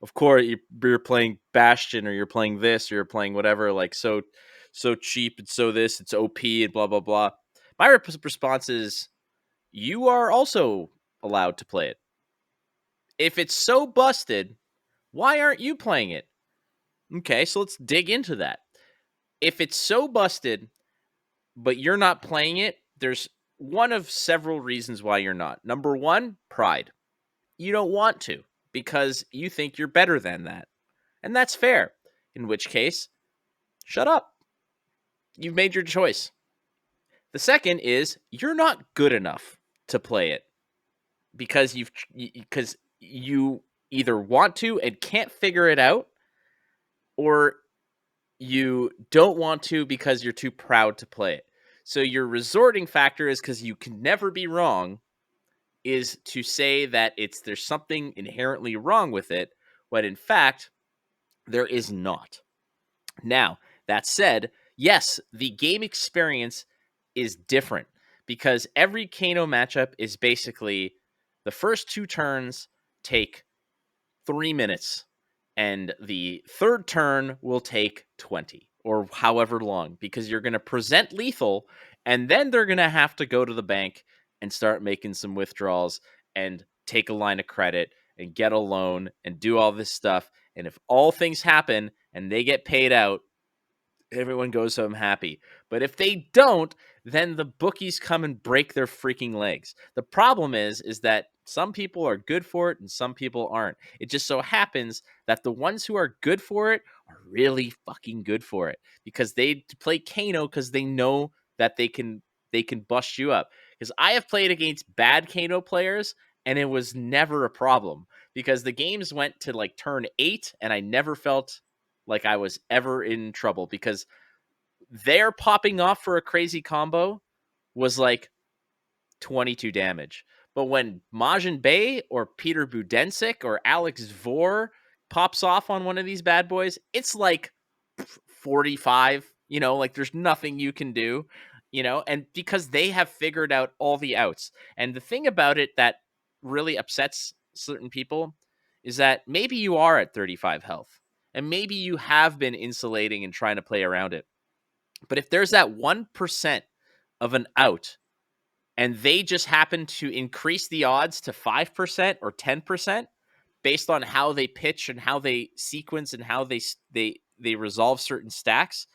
of course you're playing Bastion, or you're playing this, or you're playing whatever, like so cheap, and so this, it's OP, and blah blah blah. My response is, you are also allowed to play it. If it's so busted, why aren't you playing it? Okay, so let's dig into that. If it's so busted, but you're not playing it, there's one of several reasons why you're not. Number one, pride. You don't want to because you think you're better than that. And that's fair. In which case, shut up. You've made your choice. The second is you're not good enough to play it because you either want to and can't figure it out, or you don't want to because you're too proud to play it. So your resorting factor is, because you can never be wrong, is to say that there's something inherently wrong with it, when in fact there is not. Now, that said, yes, the game experience is different because every Kano matchup is basically the first 2 turns take 3 minutes, and the third turn will take 20 or however long, because you're going to present lethal, and then they're going to have to go to the bank and start making some withdrawals and take a line of credit and get a loan and do all this stuff. And if all things happen and they get paid out, everyone goes home happy. But if they don't, then the bookies come and break their freaking legs. The problem is that some people are good for it and some people aren't. It just so happens that the ones who are good for it are really fucking good for it, because they play Kano because they know that they can bust you up. Because I have played against bad Kano players and it was never a problem, because the games went to like turn 8 and I never felt like I was ever in trouble, because their popping off for a crazy combo was like 22 damage. But when Majin Bey or Peter Budensik or Alex Vor pops off on one of these bad boys, it's like 45, you know, like there's nothing you can do, you know, and because they have figured out all the outs. And the thing about it that really upsets certain people is that maybe you are at 35 health and maybe you have been insulating and trying to play around it. But if there's that 1% of an out, and they just happen to increase the odds to 5% or 10% based on how they pitch and how they sequence and how they resolve certain stacks,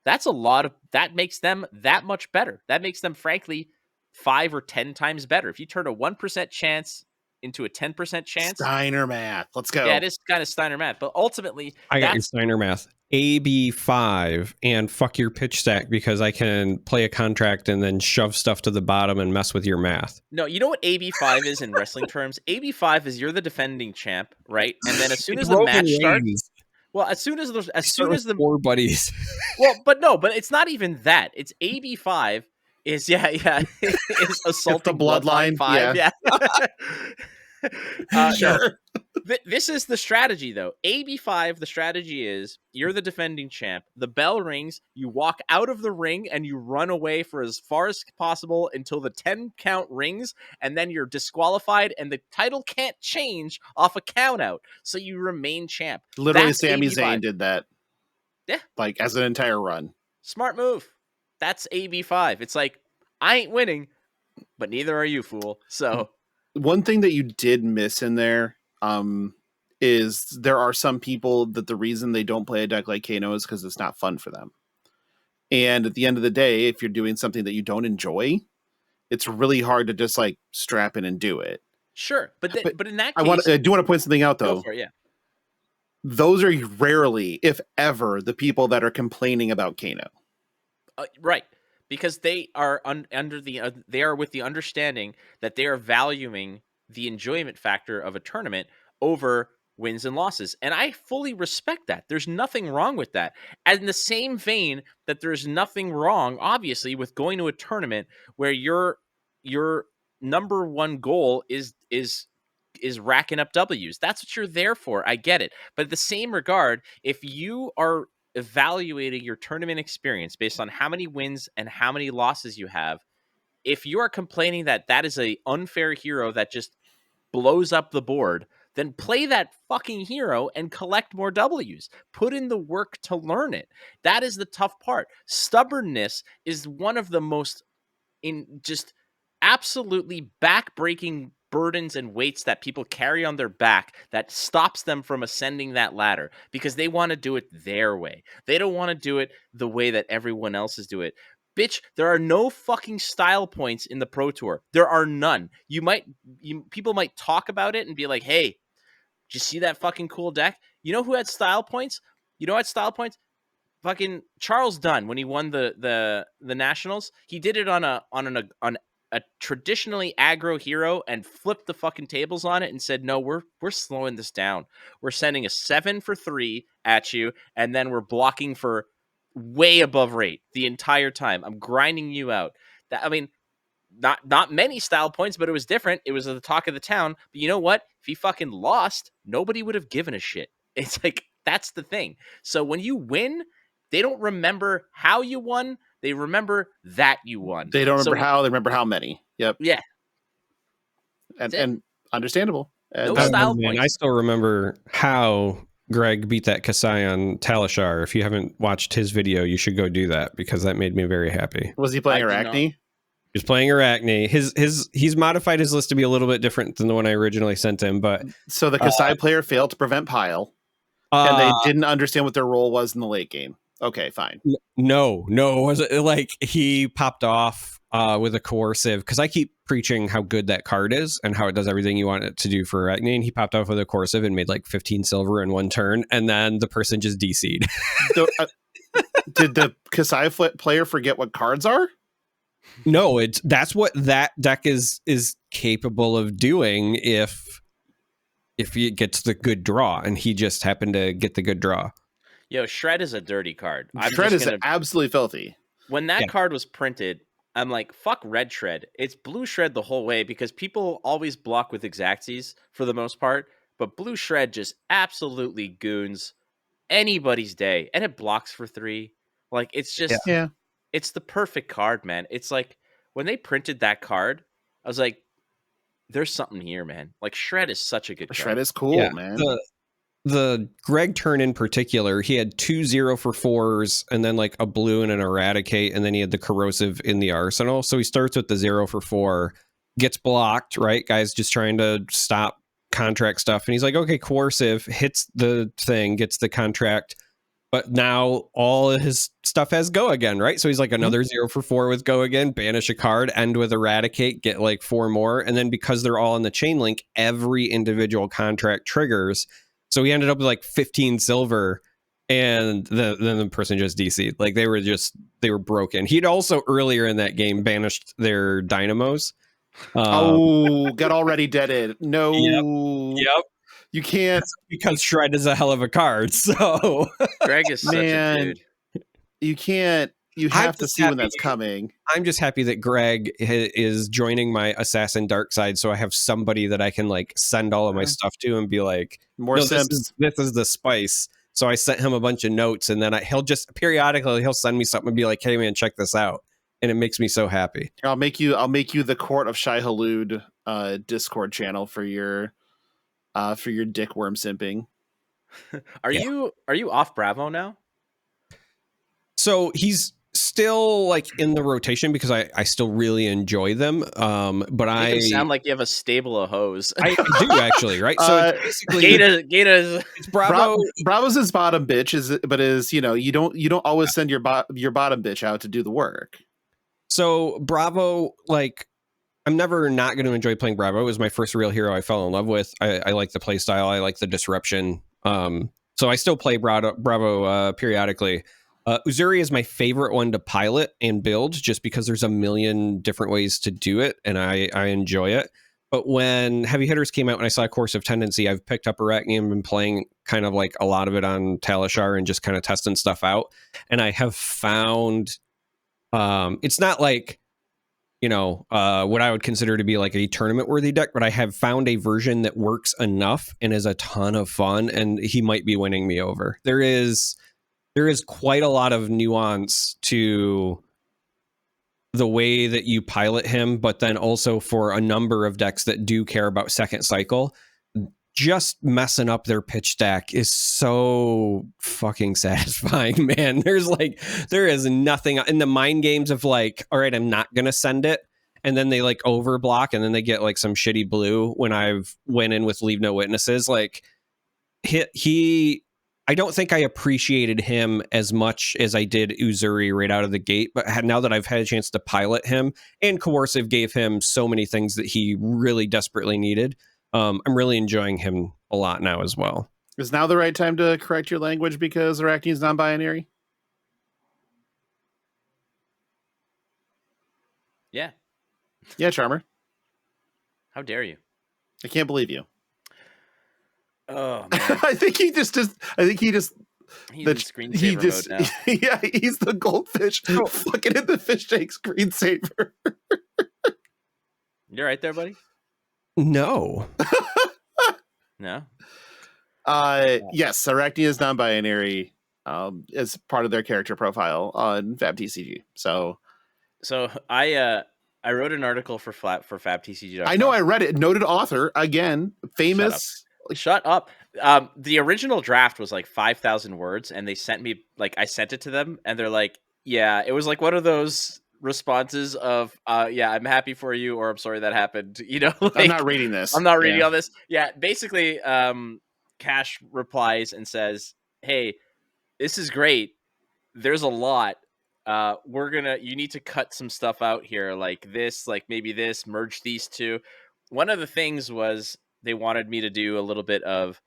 that's a lot of, that makes them that much better. That makes them, frankly, 5 or 10 times better. If you turn a 1% chance into a 10% chance. Steiner math. Let's go. Yeah, it is kind of Steiner math. But ultimately, I got your Steiner math. AB5 and fuck your pitch stack, because I can play a contract and then shove stuff to the bottom and mess with your math. No, you know what AB5 is in wrestling terms? AB5 is you're the defending champ, right? And then as soon as the match starts, well, as soon as the 4 buddies. Well, but it's not even that. It's AB5 is is assaulting the bloodline 5. Yeah. Sure. No. This is the strategy, though. AB5, the strategy is you're the defending champ. The bell rings, you walk out of the ring, and you run away for as far as possible until the 10 count rings, and then you're disqualified, and the title can't change off a count out, so you remain champ. Literally, That's Sami AB5. Zayn did that. Yeah. Like, as an entire run. Smart move. That's AB5. It's like, I ain't winning, but neither are you, fool. So one thing that you did miss in there is there are some people that the reason they don't play a deck like Kano is because it's not fun for them. And at the end of the day, if you're doing something that you don't enjoy, it's really hard to just like strap in and do it. Sure, but in that case, I do want to point something out though. Go for it, yeah. those are rarely, if ever, the people that are complaining about Kano. Right. Because they are they are with the understanding that they are valuing the enjoyment factor of a tournament over wins and losses. And I fully respect that. There's nothing wrong with that. And in the same vein that there's nothing wrong, obviously, with going to a tournament where your number one goal is racking up W's. That's what you're there for. I get it. But in the same regard, if you are evaluating your tournament experience based on how many wins and how many losses you have, if you are complaining that that is a unfair hero that just blows up the board, then play that fucking hero and collect more W's. Put in the work to learn it. That is the tough part. Stubbornness is one of the most just absolutely back-breaking burdens and weights that people carry on their back that stops them from ascending that ladder because they want to do it their way. They don't want to do it the way that everyone else is doing it. Bitch, there are no fucking style points in the Pro Tour. There are none. People might talk about it and be like, hey, did you see that fucking cool deck? You know who had style points? Fucking Charles Dunn, when he won the Nationals, he did it on a traditionally aggro hero and flipped the fucking tables on it and said, no, we're slowing this down. We're sending a 7 for 3 at you, and then we're blocking for way above rate the entire time. I'm grinding you out. Not many style points, but it was different. It was the talk of the town. But you know what? If he fucking lost, nobody would have given a shit. It's like, that's the thing. So when you win, they don't remember how you won. They remember that you won. They don't remember how. They remember how many. Yep. Yeah. And understandable. No style points. I still remember how Greg beat that Kasai on Talishar. If you haven't watched his video, you should go do that because that made me very happy. Was he playing Arachne? He's playing Arachne. He's modified his list to be a little bit different than the one I originally sent him. But so the Kasai player failed to prevent Pile, and they didn't understand what their role was in the late game. Okay, fine. No, was it like he popped off with a coercive, because I keep preaching how good that card is and how it does everything you want it to do for Arachne, and he popped off with a coercive and made like 15 silver in one turn, and then the person just DC'd. Did the Kasai player forget what cards are? No, that's what that deck is capable of doing if he gets the good draw, and he just happened to get the good draw. Yo, Shred is a dirty card. Shred is absolutely filthy. When that card was printed, I'm like, fuck red Shred. It's blue Shred the whole way because people always block with Exactsies for the most part, but blue Shred just absolutely goons anybody's day, and it blocks for 3. Like, it's just, it's the perfect card, man. It's like, when they printed that card, I was like, there's something here, man. Like, Shred is such a good card. Shred is cool, man. The Greg turn in particular, he had 2 0-for-4s and then like a blue and an Eradicate, and then he had the corrosive in the arsenal. So he starts with the 0-for-4, gets blocked, right? Guy's just trying to stop contract stuff. And he's like, okay, coercive, hits the thing, gets the contract. But now all of his stuff has go again, right? So he's like another 0-for-4 with go again, banish a card, end with Eradicate, get like 4 more. And then because they're all in the chain link, every individual contract triggers. So he ended up with like 15 silver, and then the person just DC'd. Like they were broken. He'd also earlier in that game banished their dynamos. Got already deaded. No. Yep. You can't, because Shred is a hell of a card. So Greg is such a dude. You can't. You have to see when that's coming. I'm just happy that Greg is joining my Assassin Dark Side, so I have somebody that I can like send all of my stuff to and be like, more Sims. This is the spice. So I sent him a bunch of notes, and then he'll just periodically send me something and be like, "Hey man, check this out," and it makes me so happy. I'll make you the Court of Shai Halud Discord channel for your dick worm simping. Are you off Bravo now? So he's still like in the rotation because I still really enjoy them. But I sound like you have a stable of hoes. I do actually, right? So it's basically Gata. It's Bravo. Bravo's his bottom bitch, but you don't always send your bottom bitch out to do the work. So Bravo, like, I'm never not going to enjoy playing Bravo. It was my first real hero I fell in love with. I like the play style. I like the disruption. So I still play Bravo periodically. Uzuri is my favorite one to pilot and build just because there's a million different ways to do it, and I enjoy it. But when Heavy Hitters came out and I saw Course of Tendency, I've picked up Arachne and been playing kind of like a lot of it on Talishar and just kind of testing stuff out. And I have found it's not like, what I would consider to be like a tournament worthy deck, but I have found a version that works enough and is a ton of fun, and he might be winning me over. There is quite a lot of nuance to the way that you pilot him, but then also for a number of decks that do care about second cycle, just messing up their pitch stack is so fucking satisfying, man. There is nothing in the mind games of like, all right, I'm not going to send it. And then they like overblock and then they get like some shitty blue when I've went in with Leave No Witnesses. Like I don't think I appreciated him as much as I did Uzuri right out of the gate, but now that I've had a chance to pilot him, and Coercive gave him so many things that he really desperately needed, I'm really enjoying him a lot now as well. Is now the right time to correct your language because Arachne is non-binary? Yeah. Yeah, Charmer. How dare you? I can't believe you. Oh, man. I think he just he's in screensaver mode now. Yeah, he's the goldfish fucking in the fish tank screensaver. You're right there, buddy? No. No? Yes, Arachne is non-binary as part of their character profile on FabTCG. So I wrote an article for FabTCG.com. I know, I read it. Noted author, again, famous. Shut up. The original draft was like 5,000 words, and they sent me, like, I sent it to them, and they're like, yeah, it was like one of those responses of, yeah, I'm happy for you, or I'm sorry that happened. Like, I'm not reading this. I'm not reading all this. Yeah, basically, Cash replies and says, hey, this is great. There's a lot. You need to cut some stuff out here, like this, like maybe this, merge these two. One of the things was they wanted me to do a little bit of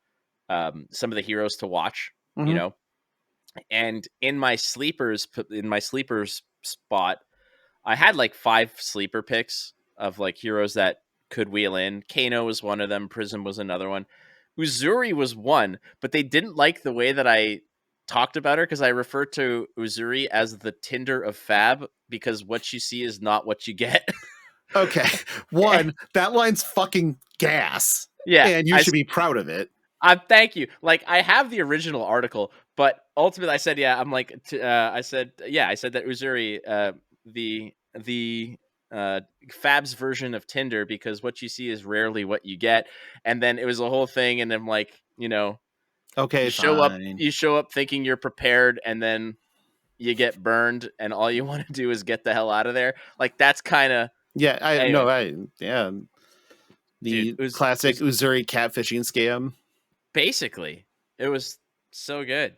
some of the heroes to watch, and in my sleepers spot, I had like 5 sleeper picks of like heroes that could wheel in. Kano was one of them. Prism was another one. Uzuri was one, but they didn't like the way that I talked about her because I refer to Uzuri as the Tinder of Fab because what you see is not what you get. Okay. One, that line's fucking gas. Yeah. And you should be proud of it. Thank you. Like, I have the original article, but ultimately I said, yeah, I'm like, I said that Uzuri, the Fab's version of Tinder, because what you see is rarely what you get. And then it was a whole thing. And I'm like, okay, you show up thinking you're prepared, and then you get burned, and all you want to do is get the hell out of there. Like, that's kind of. Yeah, the classic Uzuri catfishing scam. Basically, it was so good.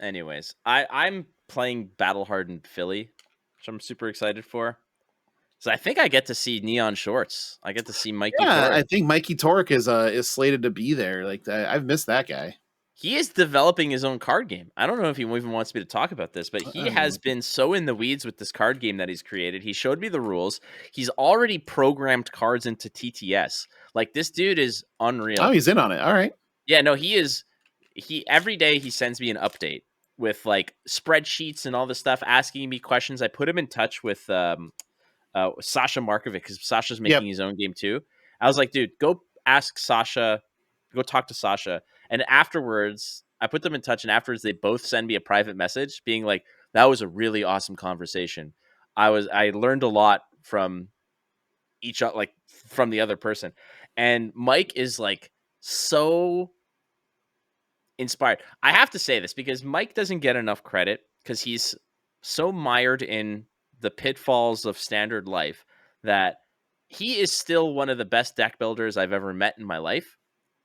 Anyways, I'm playing Battle Hardened Philly, which I'm super excited for. So I think I get to see Neon Shorts. I get to see Mikey. Yeah, Torek. I think Mikey Torek is slated to be there. Like, I've missed that guy. He is developing his own card game. I don't know if he even wants me to talk about this, but he has been so in the weeds with this card game that he's created. He showed me the rules. He's already programmed cards into TTS. Like, this dude is unreal. Oh, he's in on it. All right. Yeah, no, he is. Every day he sends me an update with like spreadsheets and all this stuff, asking me questions. I put him in touch with Sasha Markovic because Sasha's making his own game too. I was like, dude, go ask Sasha, go talk to Sasha. And afterwards, I put them in touch, and afterwards they both send me a private message being like, that was a really awesome conversation. I learned a lot from from the other person. And Mike is like so inspired. I have to say this because Mike doesn't get enough credit because he's so mired in the pitfalls of standard life that he is still one of the best deck builders I've ever met in my life.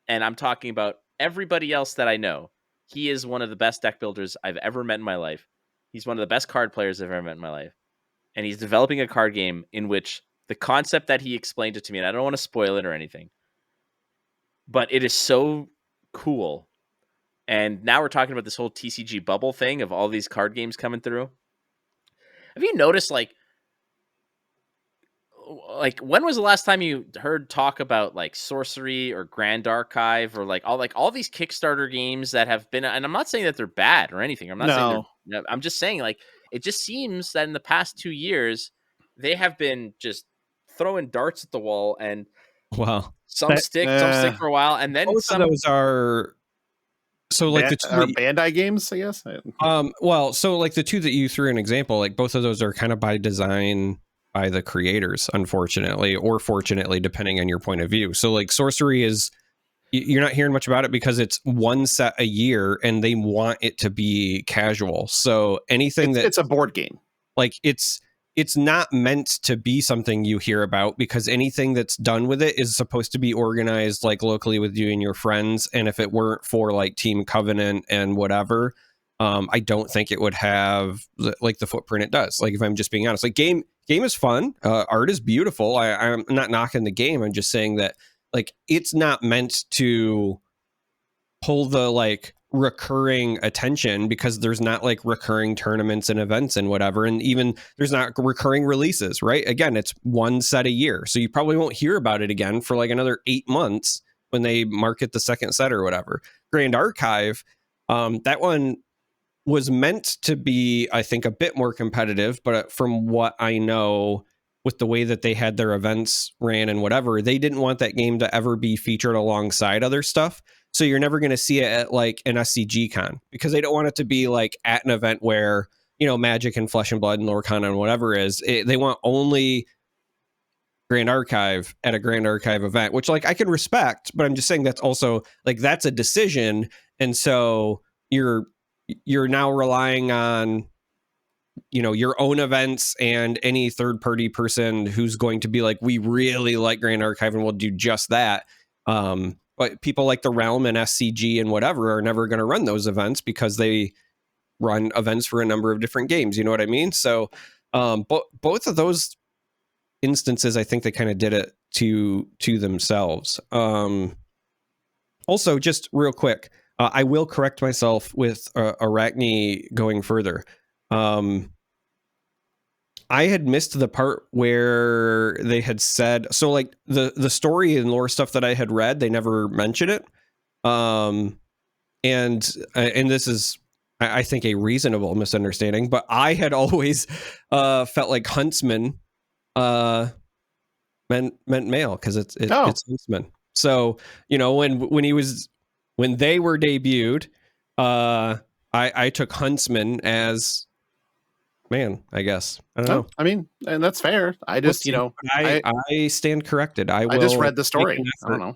And I'm talking about everybody else that I know. He is one of the best deck builders I've ever met in my life. He's one of the best card players I've ever met in my life. And he's developing a card game in which the concept that he explained it to me, and I don't want to spoil it or anything, but it is so cool And now we're talking about this whole TCG bubble thing of all these card games coming through. Have you noticed, like when was the last time you heard talk about like Sorcery or Grand Archive or like all these Kickstarter games that have been, and I'm not saying that they're bad or anything. I'm not saying they're, I'm just saying like it just seems that in the past 2 years they have been just throwing darts at the wall, and some stick for a while, and then both of those are like the two are Bandai games, I guess. Well, so like the two that you threw an example, like both of those are kind of by design by the creators, unfortunately, or fortunately, depending on your point of view. So like Sorcery is, you're not hearing much about it because it's one set a year and they want it to be casual. So anything it's a board game, like it's not meant to be something you hear about, because anything that's done with it is supposed to be organized like locally with you and your friends. And if it weren't for like Team Covenant and whatever, I don't think it would have like the footprint it does. Like, if I'm just being honest, like game is fun. Art is beautiful. I'm not knocking the game. I'm just saying that like it's not meant to pull the like recurring attention, because there's not like recurring tournaments and events and whatever. And even there's not recurring releases, right? Again, it's one set a year. So you probably won't hear about it again for like another 8 months when they market the second set or whatever. Grand Archive, that one was meant to be, I think, a bit more competitive, but from what I know, with the way that they had their events ran and whatever, they didn't want that game to ever be featured alongside other stuff. So you're never going to see it at like an SCG con, because they don't want it to be like at an event where, Magic and Flesh and Blood and Lorcana and whatever they want only Grand Archive at a Grand Archive event, which like I can respect, but I'm just saying that's also like, that's a decision. And so you're now relying on, your own events and any third party person who's going to be like, we really like Grand Archive and we'll do just that. But people like the Realm and SCG and whatever are never going to run those events because they run events for a number of different games. You know what I mean? So both of those instances, I think they kind of did it to themselves. Also, just real quick, I will correct myself with Arachne going further. I had missed the part where they had said, so like the story and lore stuff that I had read, they never mention it. And this is, I think, a reasonable misunderstanding, but I had always felt like huntsman meant male, because it's huntsman. So, when they were debuted, I took huntsman as man, I guess. I don't know. I mean, and that's fair. I just, I stand corrected. I just read the story. I don't know.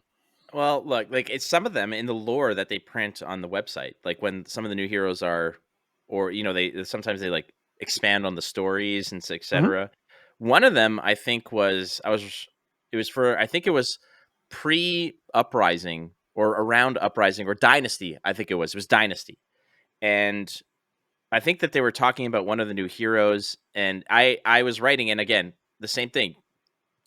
Well, look, like it's some of them in the lore that they print on the website. Like when some of the new heroes are, or they sometimes they like expand on the stories and etc. Mm-hmm. One of them, I think, it was pre-Uprising or around Uprising or Dynasty. I think it was Dynasty, and I think that they were talking about one of the new heroes, and I was writing, and again, the same thing.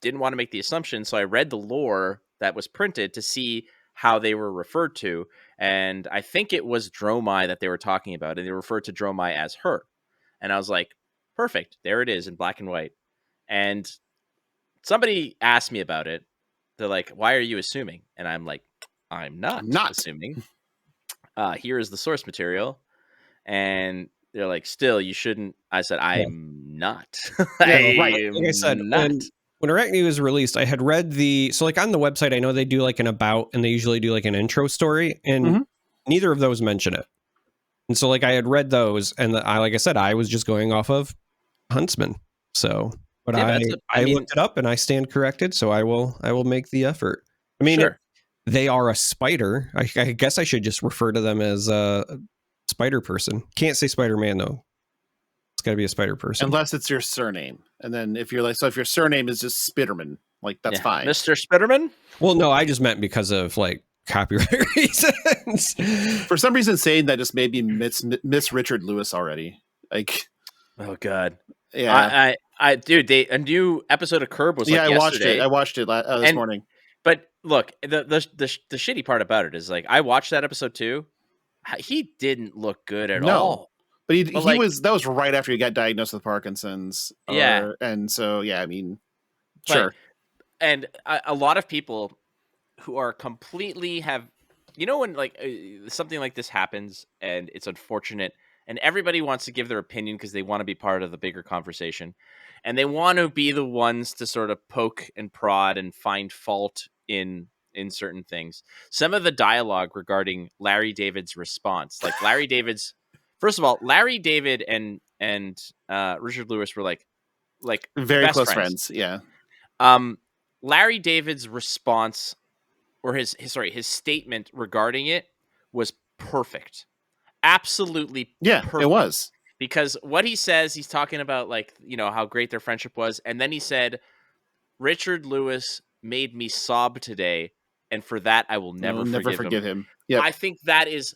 Didn't want to make the assumption, so I read the lore that was printed to see how they were referred to, and I think it was Dromai that they were talking about, and they referred to Dromai as her. And I was like, perfect, there it is in black and white. And somebody asked me about it. They're like, why are you assuming? And I'm like, I'm not assuming. Here is the source material. And they're like, still, you shouldn't. I said, I'm not. Right. Like I said, when Arachne was released, I had read so like on the website, I know they do like an about, and they usually do like an intro story, and neither of those mention it. And so like I had read those, and like I said, I was just going off of Huntsman. So, but I looked it up and I stand corrected. So I will make the effort. I mean, sure. They are a spider. I guess I should just refer to them as a spider person. Can't say Spider-Man though. It's got to be a spider person. Unless it's your surname. And then if your surname is just Spitterman, like that's fine. Mr. Spitterman? Well, no, I just meant because of like copyright reasons. For some reason, saying that just made me miss Richard Lewis already. Like, oh god, yeah. I dude, a new episode of Curb was like yesterday. I watched it this morning. But look, the shitty part about it is like I watched that episode too, he didn't look good at No. all. But he was, that was right after he got diagnosed with Parkinson's. And so, yeah, I mean, sure. And a lot of people who are completely when like something like this happens and it's unfortunate and everybody wants to give their opinion because they want to be part of the bigger conversation and they want to be the ones to sort of poke and prod and find fault in certain things. Some of the dialogue regarding Larry David's response, like first of all, Larry David and Richard Lewis were like very best close friends. Yeah. Larry David's response or his statement regarding it was perfect. Absolutely perfect. It was. Because what he says, he's talking about how great their friendship was. And then he said, Richard Lewis made me sob today. And for that, I will never forgive him. Yep. I think that is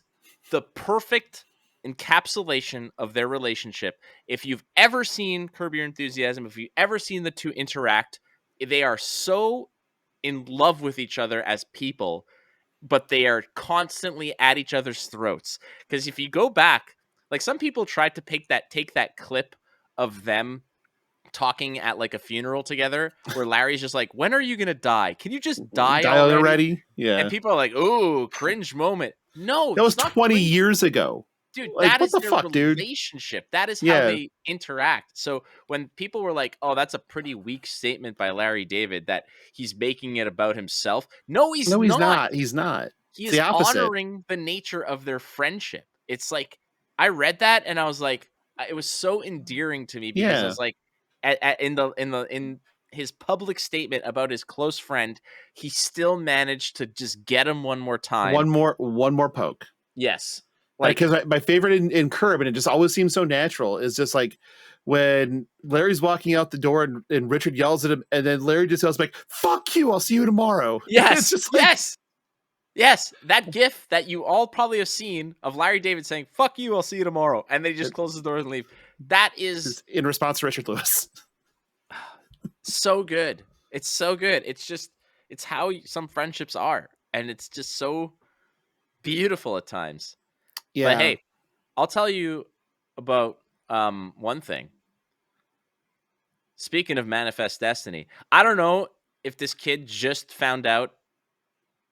the perfect encapsulation of their relationship. If you've ever seen Curb Your Enthusiasm, if you've ever seen the two interact, they are so in love with each other as people, but they are constantly at each other's throats. Because if you go back, like some people tried to take that clip of them talking at like a funeral together where Larry's just like, when are you gonna die? Can you just die already? Yeah. And people are like, ooh, cringe moment. No, that was 20 years ago. Dude, like, that is their dude? relationship. That is how they interact. So when people were like, oh, that's a pretty weak statement by Larry David that he's making it about himself. No, he's not. He's not. He is honoring the nature of their friendship. It's like, I read that and I was like, it was so endearing to me because I was like, in his public statement about his close friend, he still managed to just get him one more time. One more poke. Yes. Because my favorite in Curb, and it just always seems so natural, is just like when Larry's walking out the door and Richard yells at him, and then Larry just yells like, "Fuck you! I'll see you tomorrow." Yes, it's just like, yes. That GIF that you all probably have seen of Larry David saying, "Fuck you! I'll see you tomorrow," and then he just closes the door and leave. That is in response to Richard Lewis. So good. It's so good. It's how some friendships are, and it's just so beautiful at times. Yeah. But hey, I'll tell you about one thing. Speaking of Manifest Destiny, I don't know if this kid just found out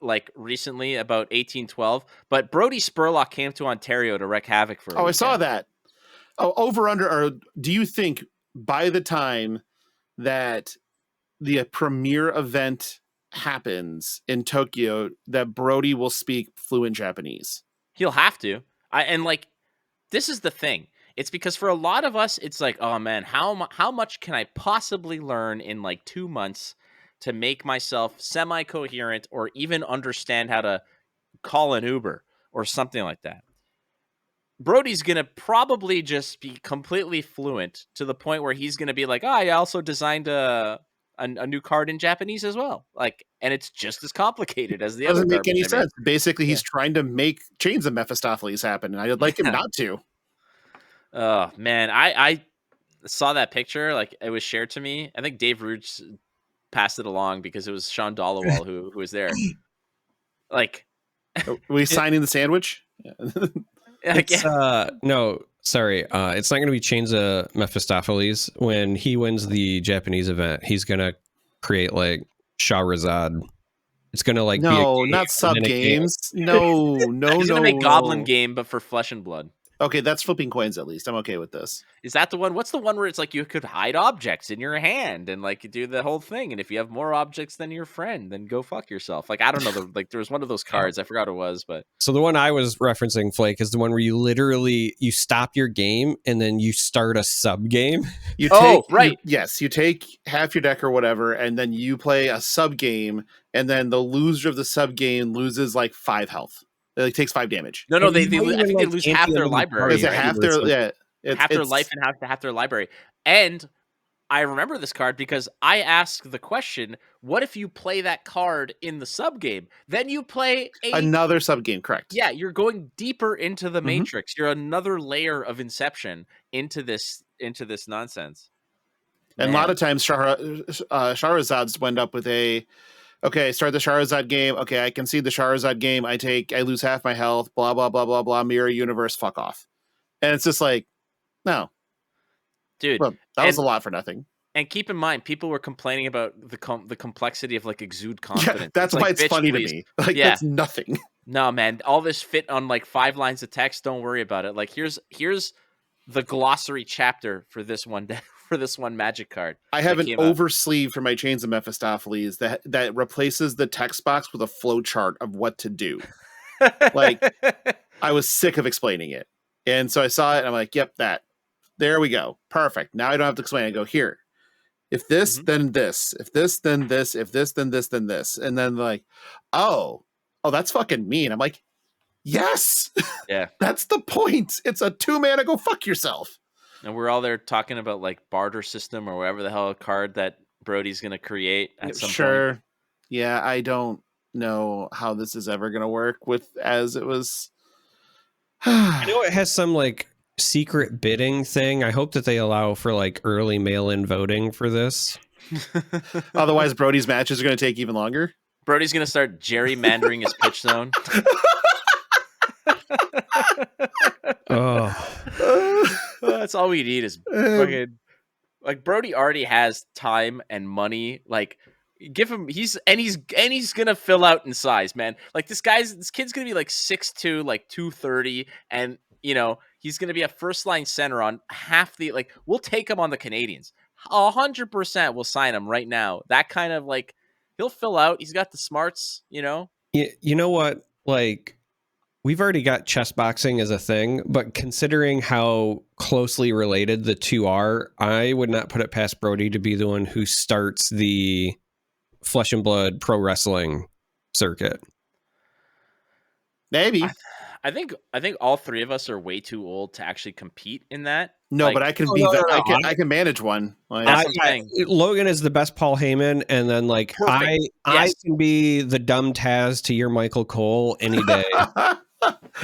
like recently about 1812, but Brody Spurlock came to Ontario to wreak havoc for a weekend. I saw that. Oh, over under, or do you think by the time that the premiere event happens in Tokyo that Brody will speak fluent Japanese? He'll have to. This is the thing. It's because for a lot of us, it's like, oh man, how much can I possibly learn in like 2 months to make myself semi-coherent or even understand how to call an Uber or something like that? Brody's going to probably just be completely fluent to the point where he's going to be like, oh, I also designed a new card in Japanese as well. And it's just as complicated as the other. Doesn't make any sense. Basically, he's trying to make Chains of Mephistopheles happen, and I'd like him not to. Oh man, I saw that picture. Like it was shared to me. I think Dave Roots passed it along because it was Sean Dollawall who was there. Like, are we signing the sandwich? No, sorry. It's not going to be Chains of Mephistopheles. When he wins the Japanese event, he's going to create like Shahrazad. It's going to like be a game, not sub games. No. He's going to make Goblin Game, but for Flesh and Blood. Okay, that's flipping coins at least. I'm okay with this. Is that the one? What's the one where it's like you could hide objects in your hand and like do the whole thing? And if you have more objects than your friend, then go fuck yourself. Like, I don't know. There was one of those cards. I forgot what it was, but. So the one I was referencing, Flake, is the one where you literally, you stop your game and then you start a sub game. You take half your deck or whatever, and then you play a sub game, and then the loser of the sub game loses like 5 health. It takes 5 damage. No, I think they lose half their library. Is it half their half their life and half their library? And I remember this card because I asked the question: what if you play that card in the sub game? Then you play another sub game, correct? Yeah, you're going deeper into the matrix. You're another layer of inception into this nonsense. And a lot of times, Shahrazad's wind up with a okay, start the Charizard game. Okay, I concede the Charizard game. I lose half my health. Blah blah blah blah blah. Mirror universe. Fuck off. And it's just like, no, dude, well, that was a lot for nothing. And keep in mind, people were complaining about the complexity of like exude confidence. Yeah, that's why it's funny to me. Like that's nothing. No, man, all this fit on like 5 lines of text. Don't worry about it. Like here's the glossary chapter for this one Magic card. I have an oversleeve for my Chains of Mephistopheles that replaces the text box with a flow chart of what to do. Like I was sick of explaining it, and so I saw it and I'm like, yep, that. There we go. Perfect. Now I don't have to explain. I go here. If this, then this. If this, then this. If this, then this, then this. And then like, oh, that's fucking mean. I'm like, yes. Yeah. That's the point. It's a 2-mana go fuck yourself. And we're all there talking about like barter system or whatever the hell card that Brody's going to create at some point. Yeah, I don't know how this is ever going to work with as it was. I know it has some like secret bidding thing. I hope that they allow for like early mail-in voting for this. Otherwise, Brody's matches are going to take even longer. Brody's going to start gerrymandering his pitch zone. That's all we need is fucking like Brody already has time and money. Like give him he's gonna fill out in size, man. Like this kid's gonna be like 6'2", like 230, and you know he's gonna be a first line center on half the like. We'll take him on the Canadians. 100% we'll sign him right now. That kind of like he'll fill out. He's got the smarts, you know. You know what? Like we've already got chess boxing as a thing, but considering how closely related the two are, I would not put it past Brody to be the one who starts the Flesh and Blood pro wrestling circuit. Maybe. I think all three of us are way too old to actually compete in that. No, like, but I can I can manage one. Like, Logan is the best Paul Heyman, and then like I can be the dumb Taz to your Michael Cole any day.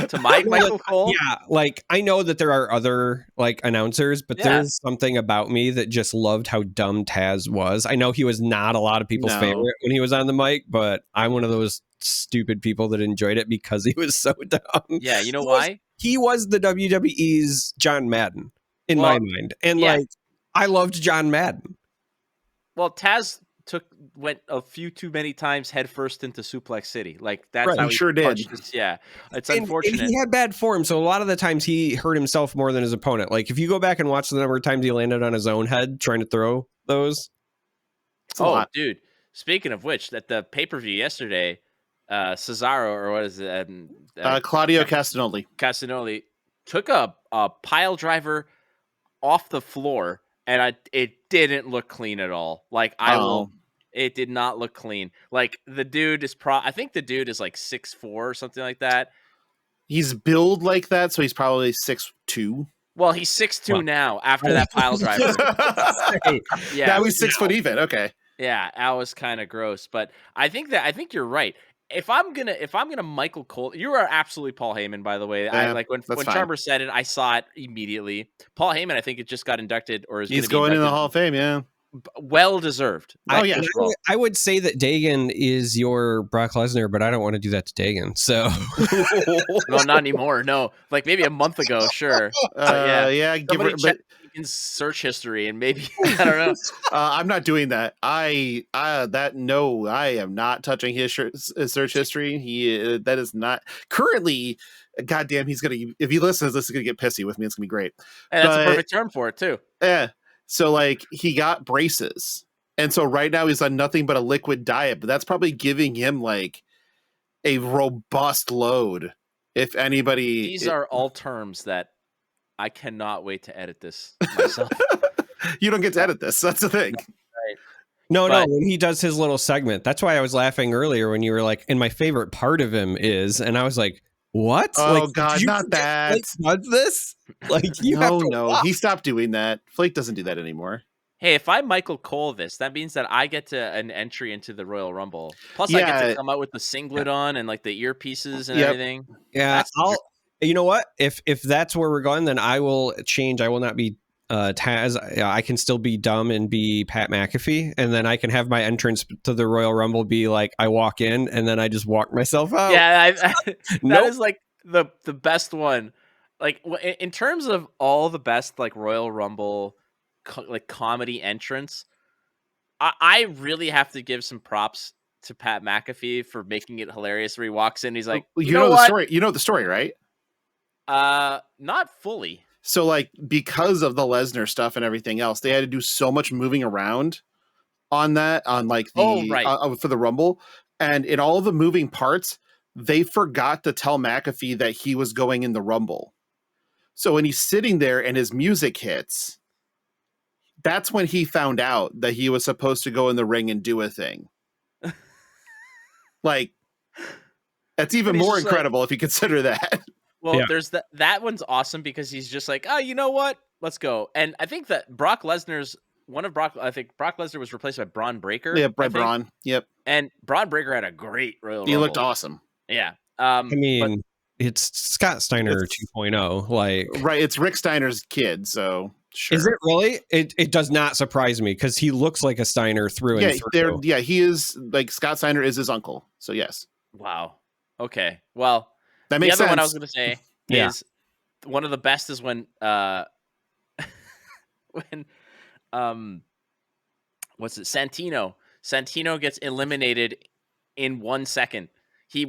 To my Michael Cole? Yeah, like I know that there are other like announcers, but there's something about me that just loved how dumb Taz was. I know he was not a lot of people's favorite when he was on the mic, but I'm one of those stupid people that enjoyed it because he was so dumb. Yeah, you know why? He was the WWE's John Madden in my mind. And like I loved John Madden. Well, Taz went a few too many times headfirst into Suplex City. Like that's how he sure did. It's unfortunate. And he had bad form, so a lot of the times he hurt himself more than his opponent. Like if you go back and watch the number of times he landed on his own head trying to throw those. Dude. Speaking of which, at the pay-per-view yesterday, Cesaro, or what is it? Claudio Castagnoli took a pile driver off the floor, and it didn't look clean at all. Like it did not look clean. Like the dude is I think the dude is like 6'4" or something like that. He's billed like that, so he's probably 6'2". Well, he's 6'2" now after that pile driver. Yeah, now he's 6 foot even. Okay. Yeah, that was kind of gross, but I think you're right. If I'm gonna Michael Cole, you are absolutely Paul Heyman, by the way. Yeah, I like when Charmer said it, I saw it immediately. Paul Heyman, I think it just got inducted, or he's going in the Hall of Fame. Yeah, well deserved. I would say that Dagan is your Brock Lesnar, but I don't want to do that to Dagan. So no, not anymore. No, like maybe a month ago, sure. In search history, and maybe I don't know. I'm not doing that. I am not touching his search history. That is not currently. Goddamn, he's gonna. If he listens, this is gonna get pissy with me. It's gonna be great. And that's a perfect term for it too. Yeah. So like he got braces, and so right now he's on nothing but a liquid diet. But that's probably giving him like a robust load. If anybody, these are all terms that. I cannot wait to edit this myself. You don't get to edit this. That's the thing. Right. No, when he does his little segment. That's why I was laughing earlier when you were like, and my favorite part of him is, and I was like, what? Oh, like, God, not that. Flake does this? Like, He stopped doing that. Flake doesn't do that anymore. Hey, if I Michael Cole this, that means that I get an entry into the Royal Rumble. Plus, I get to come out with the singlet on and like the earpieces and everything. Yeah, you know what? If that's where we're going, then I will change. I will not be Taz, I can still be dumb and be Pat McAfee, and then I can have my entrance to the Royal Rumble be like I walk in and then I just walk myself out. Yeah, that is like the best one. Like in terms of all the best like Royal Rumble like comedy entrance, I really have to give some props to Pat McAfee for making it hilarious. Where he walks in, he's like, you know the story. You know the story, right? Not fully. So like because of the Lesnar stuff and everything else, they had to do so much moving around on like the for the Rumble, and in all the moving parts, they forgot to tell McAfee that he was going in the Rumble. So when he's sitting there and his music hits, that's when he found out that he was supposed to go in the ring and do a thing. Like, that's even more incredible if you consider that. Well, there's that one's awesome because he's just like, oh, you know what? Let's go. And I think that Brock Lesnar was replaced by Braun Breaker. Yeah, by Braun. Yep. And Braun Breaker had a great Royal Rumble. He looked awesome. Yeah. It's Scott Steiner 2.0. Like, right. It's Rick Steiner's kid. So sure. Is it really? It does not surprise me because he looks like a Steiner through and through. Yeah, he is like Scott Steiner is his uncle. So yes. Wow. Okay. Well, that makes sense. The other one I was going to say is one of the best is when what's it? Santino gets eliminated in 1 second. He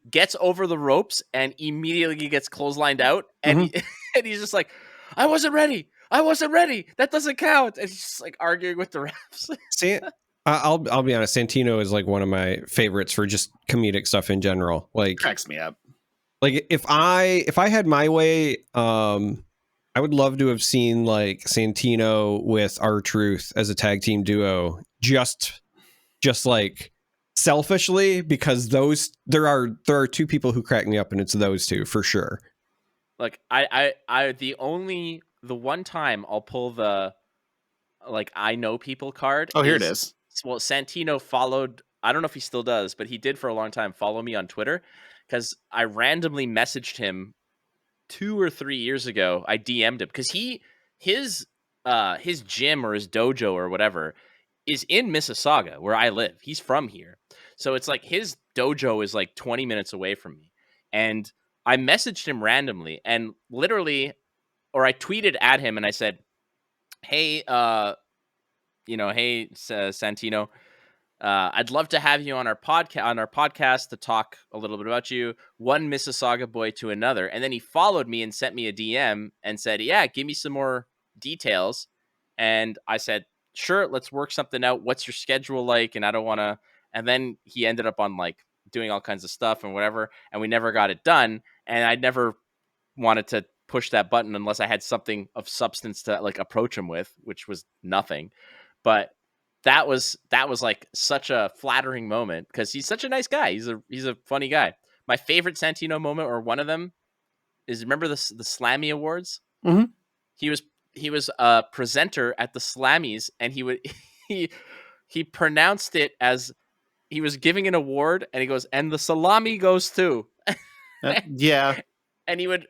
gets over the ropes and immediately gets clotheslined out, and and he's just like, I wasn't ready. That doesn't count. And he's just like arguing with the refs. See, I'll be honest. Santino is like one of my favorites for just comedic stuff in general. Like, cracks me up. Like if I had my way, I would love to have seen like Santino with R-Truth as a tag team duo, just like selfishly, because there are two people who crack me up, and it's those two for sure. Like the one time I'll pull the like I know people card. Oh, here it is. Well, Santino followed. I don't know if he still does, but he did for a long time follow me on Twitter because I randomly messaged him 2 or 3 years ago. I DM'd him because his gym or his dojo or whatever is in Mississauga where I live. He's from here. So it's like his dojo is like 20 minutes away from me. And I messaged him randomly and literally, or I tweeted at him and I said, hey, Santino, I'd love to have you on our podcast to talk a little bit about you. One Mississauga boy to another. And then he followed me and sent me a DM and said, yeah, give me some more details. And I said, sure, let's work something out. What's your schedule like? And I don't want to. And then he ended up on like doing all kinds of stuff and whatever. And we never got it done. And I never wanted to push that button unless I had something of substance to like approach him with, which was nothing. But that was like such a flattering moment because he's such a nice guy. He's a funny guy. My favorite Santino moment, or one of them, is remember the Slammy Awards? Mm-hmm. He was a presenter at the Slammies, and he pronounced it as he was giving an award, and he goes, and the salami goes too. Yeah. And he would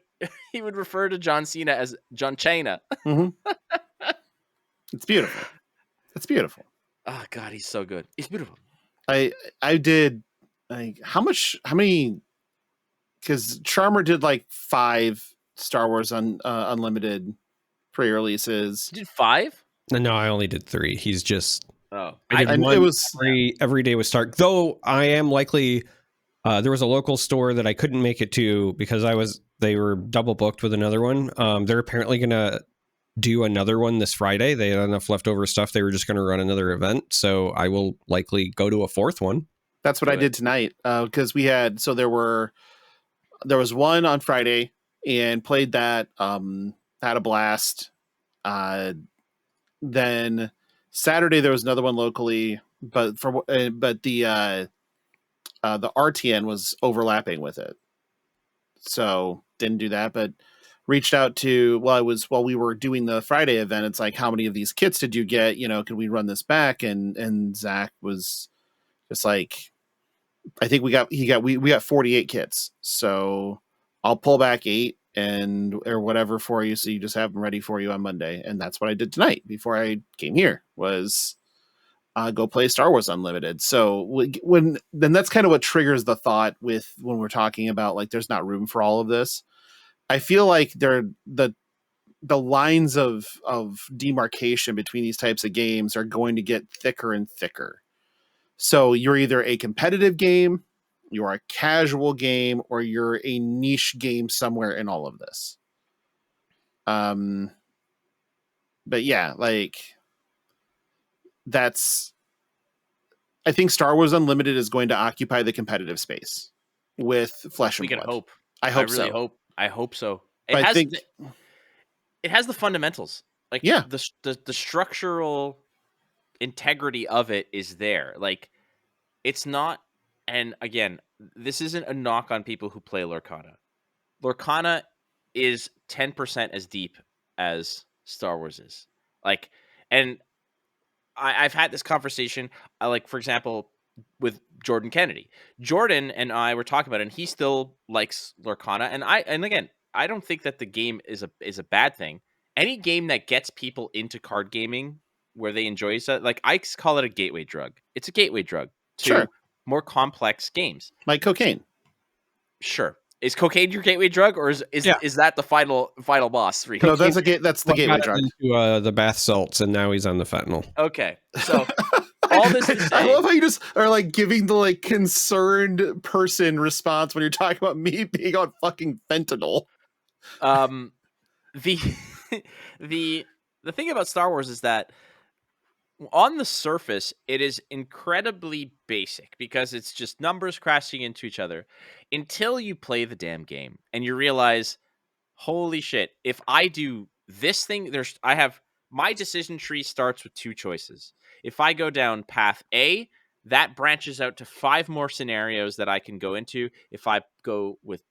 refer to John Cena as John Cena. Mm-hmm. It's beautiful. It's beautiful. Oh God, he's so good. He's beautiful. I did like how many? Because Charmer did like 5 Star Wars Unlimited pre-releases. You did 5? No, I only did 3. He's just I did one. It was every day was Stark. Though I am likely. There was a local store that I couldn't make it to because they were double booked with another one. They're apparently gonna do another one this Friday. They had enough leftover stuff. They were just going to run another event. So I will likely go to a 4th one. That's what I did tonight. Cause there was one on Friday and played that, had a blast. Then Saturday there was another one locally, but the RTN was overlapping with it. So didn't do that, but reached out to, while we were doing the Friday event, it's like, how many of these kits did you get? Can we run this back? And Zach was just like, I think we got 48 kits. So I'll pull back 8 and or whatever for you, so you just have them ready for you on Monday. And that's what I did tonight before I came here, was go play Star Wars Unlimited. So then that's kind of what triggers the thought with when we're talking about like there's not room for all of this. I feel like the lines of demarcation between these types of games are going to get thicker and thicker. So you're either a competitive game, you're a casual game, or you're a niche game somewhere in all of this. But yeah, like I think Star Wars Unlimited is going to occupy the competitive space with Flesh and Blood. We can hope. I hope so. It has the fundamentals. Like yeah. the structural integrity of it is there. Like it's not, and again, this isn't a knock on people who play Lorcana. Lorcana is 10% as deep as Star Wars is. Like, and I've had this conversation, like, for example, with Jordan Kennedy. Jordan and I were talking about it, and he still likes Lorcana. And again, I don't think that the game is a bad thing. Any game that gets people into card gaming where they enjoy it, like I call it a gateway drug. It's a gateway drug to more complex games. Like cocaine. Sure. Is cocaine your gateway drug, or is that the final boss for you? No, that's the gateway drug. Into the bath salts, and now he's on the fentanyl. Okay, so all this to say, I love how you just are like giving the like concerned person response when you're talking about me being on fucking fentanyl. The thing about Star Wars is that on the surface, it is incredibly basic because it's just numbers crashing into each other until you play the damn game and you realize, holy shit, if I do this thing, my decision tree starts with 2 choices. If I go down path A, that branches out to 5 more scenarios that I can go into. If I go with,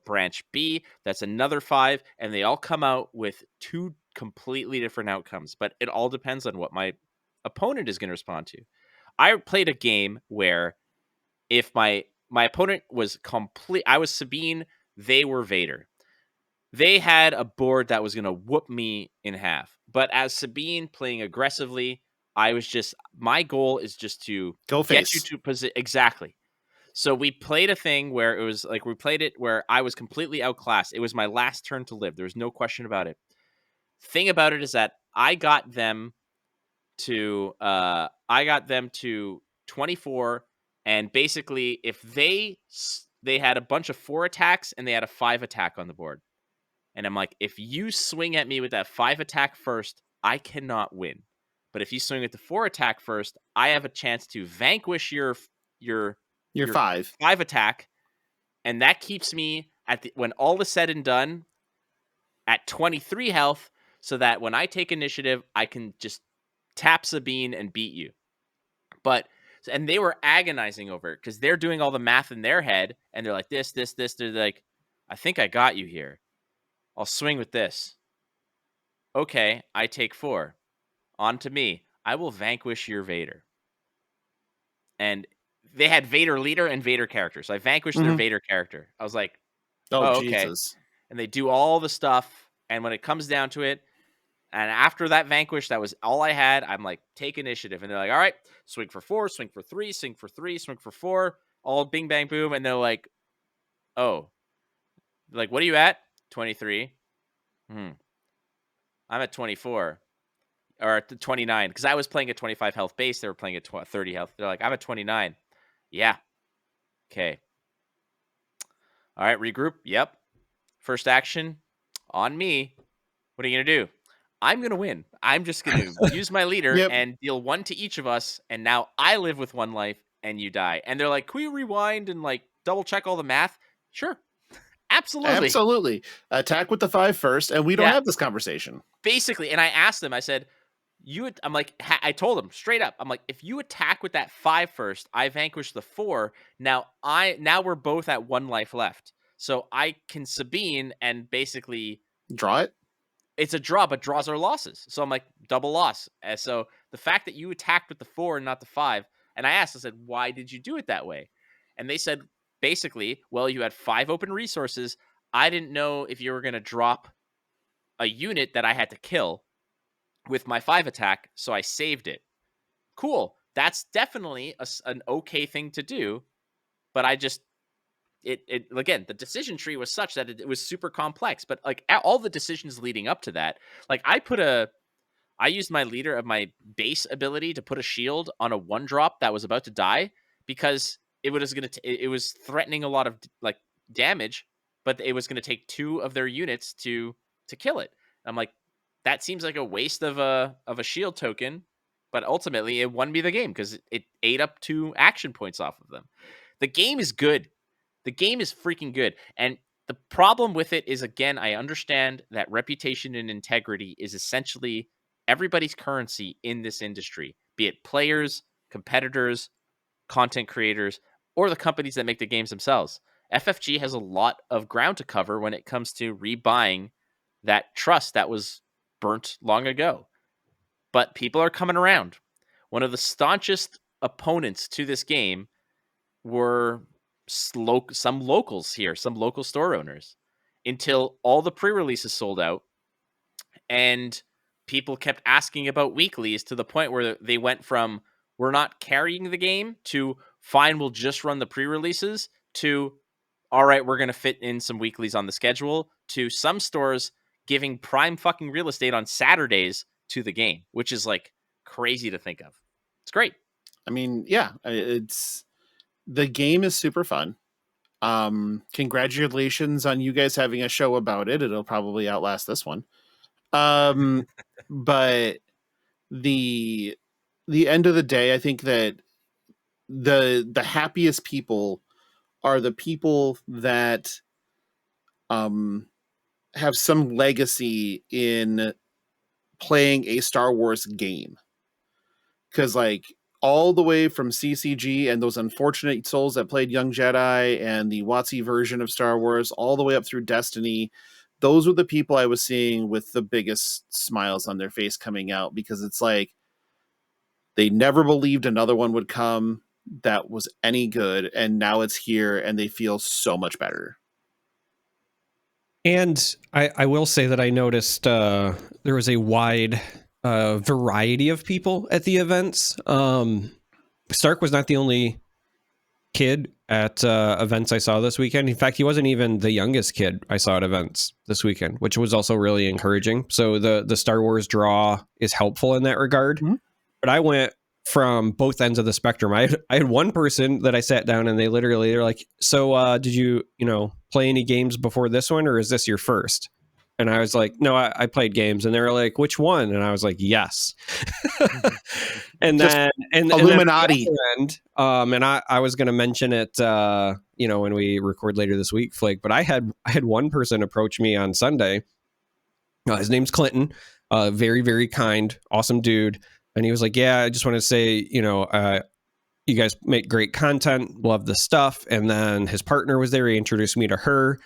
branch B, that's another 5, and they all come out with 2 completely different outcomes, but it all depends on what my opponent is going to respond to. I played a game where if my opponent was I was Sabine, they were Vader. They had a board that was going to whoop me in half. But as Sabine playing aggressively, my goal is just to go get face. You to position. Exactly. So we played a thing where it was like, we played it where I was completely outclassed. It was my last turn to live. There was no question about it. Thing about it is that I got them to 24, and basically if they had a bunch of 4 attacks and they had a 5 attack on the board. And I'm like, if you swing at me with that 5 attack first, I cannot win. But if you swing with the 4 attack first, I have a chance to vanquish your 5 attack, and that keeps me when all is said and done at 23 health, so that when I take initiative, I can just tap Sabine and beat you. And they were agonizing over it because they're doing all the math in their head, and they're like, this. They're like, I think I got you here. I'll swing with this. Okay, I take 4. On to me. I will vanquish your Vader. And they had Vader leader and Vader character. So I vanquished their Vader character. I was like, oh, okay. Jesus. And they do all the stuff. And when it comes down to it, and after that vanquish, that was all I had. I'm like, take initiative. And they're like, all right, swing for 4, swing for 3, swing for 3, swing for 4, all bing, bang, boom. And they're like, oh. Like, what are you at? 23. I'm at 24. Or at 29. Because I was playing at 25 health base. They were playing at 30 health. They're like, I'm at 29. Yeah. Okay. All right, regroup. Yep. First action on me. What are you going to do? I'm going to win. I'm just going to use my leader and deal 1 to each of us. And now I live with 1 life and you die. And they're like, can we rewind and like double check all the math? Sure. Absolutely. Attack with the 5 first. And we don't have this conversation. Basically. And I asked them, I said, I told them straight up, I'm like, if you attack with that 5 first, I vanquish the 4. Now we're both at 1 life left. So I can Sabine and basically draw it. It's a draw, but draws are losses. So I'm like, double loss. And so the fact that you attacked with the 4 and not the 5, and I said, why did you do it that way? And they said, basically, well, you had 5 open resources. I didn't know if you were going to drop a unit that I had to kill with my 5 attack, so I saved it. Cool. That's definitely an okay thing to do, but I just it again, the decision tree was such that it was super complex, but like all the decisions leading up to that, like I used my leader of my base ability to put a shield on a 1-drop that was about to die because it was threatening a lot of like damage, but it was going to take 2 of their units to kill it. I'm like, that seems like a waste of a shield token, but ultimately it won me the game because it ate up 2 action points off of them. The game is good. The game is freaking good. And the problem with it is, again, I understand that reputation and integrity is essentially everybody's currency in this industry, be it players, competitors, content creators, or the companies that make the games themselves. FFG has a lot of ground to cover when it comes to rebuying that trust that was burnt long ago. But people are coming around. One of the staunchest opponents to this game were some locals here, some local store owners, until all the pre-releases sold out and people kept asking about weeklies to the point where they went from we're not carrying the game to fine, we'll just run the pre-releases to all right, we're going to fit in some weeklies on the schedule to some stores giving prime fucking real estate on Saturdays to the game, which is like crazy to think of. It's great. I mean, yeah, the game is super fun. Congratulations on you guys having a show about it. It'll probably outlast this one. But the end of the day, I think that the happiest people are the people that have some legacy in playing a Star Wars game. Because like all the way from CCG and those unfortunate souls that played Young Jedi and the WotC version of Star Wars, all the way up through Destiny, those were the people I was seeing with the biggest smiles on their face coming out, because it's like they never believed another one would come that was any good, and now it's here and they feel so much better. And I will say that I noticed there was a wide variety of people at the events. Stark was not the only kid at events I saw this weekend. In fact, he wasn't even the youngest kid I saw at events this weekend, which was also really encouraging. So the Star Wars draw is helpful in that regard. Mm-hmm. But I went from both ends of the spectrum. I had one person that I sat down and they're like, so did you play any games before this one, or is this your first? And I was like, no, I played games. And they were like, which one? And I was like, yes. And then Illuminati. And I was going to mention it, when we record later this week, Flake. But I had one person approach me on Sunday. His name's Clinton. Very, very kind, awesome dude. And he was like, yeah, I just want to say, you guys make great content. Love the stuff. And then his partner was there. He introduced me to her.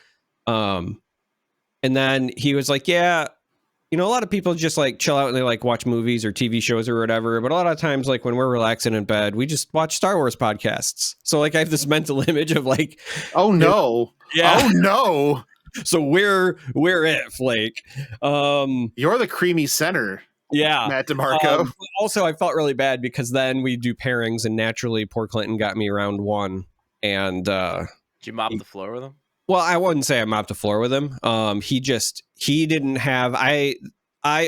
And then he was like, yeah, a lot of people just like chill out and they like watch movies or TV shows or whatever. But a lot of times, like when we're relaxing in bed, we just watch Star Wars podcasts. So like I have this mental image of like, oh no. Yeah. Oh no. So we're it, Flake. You're the creamy center. Yeah. Matt DiMarco. Also, I felt really bad because then we do pairings and naturally poor Clinton got me round 1. And did you mop the floor with him? Well, I wouldn't say I mopped the floor with him. He didn't have, I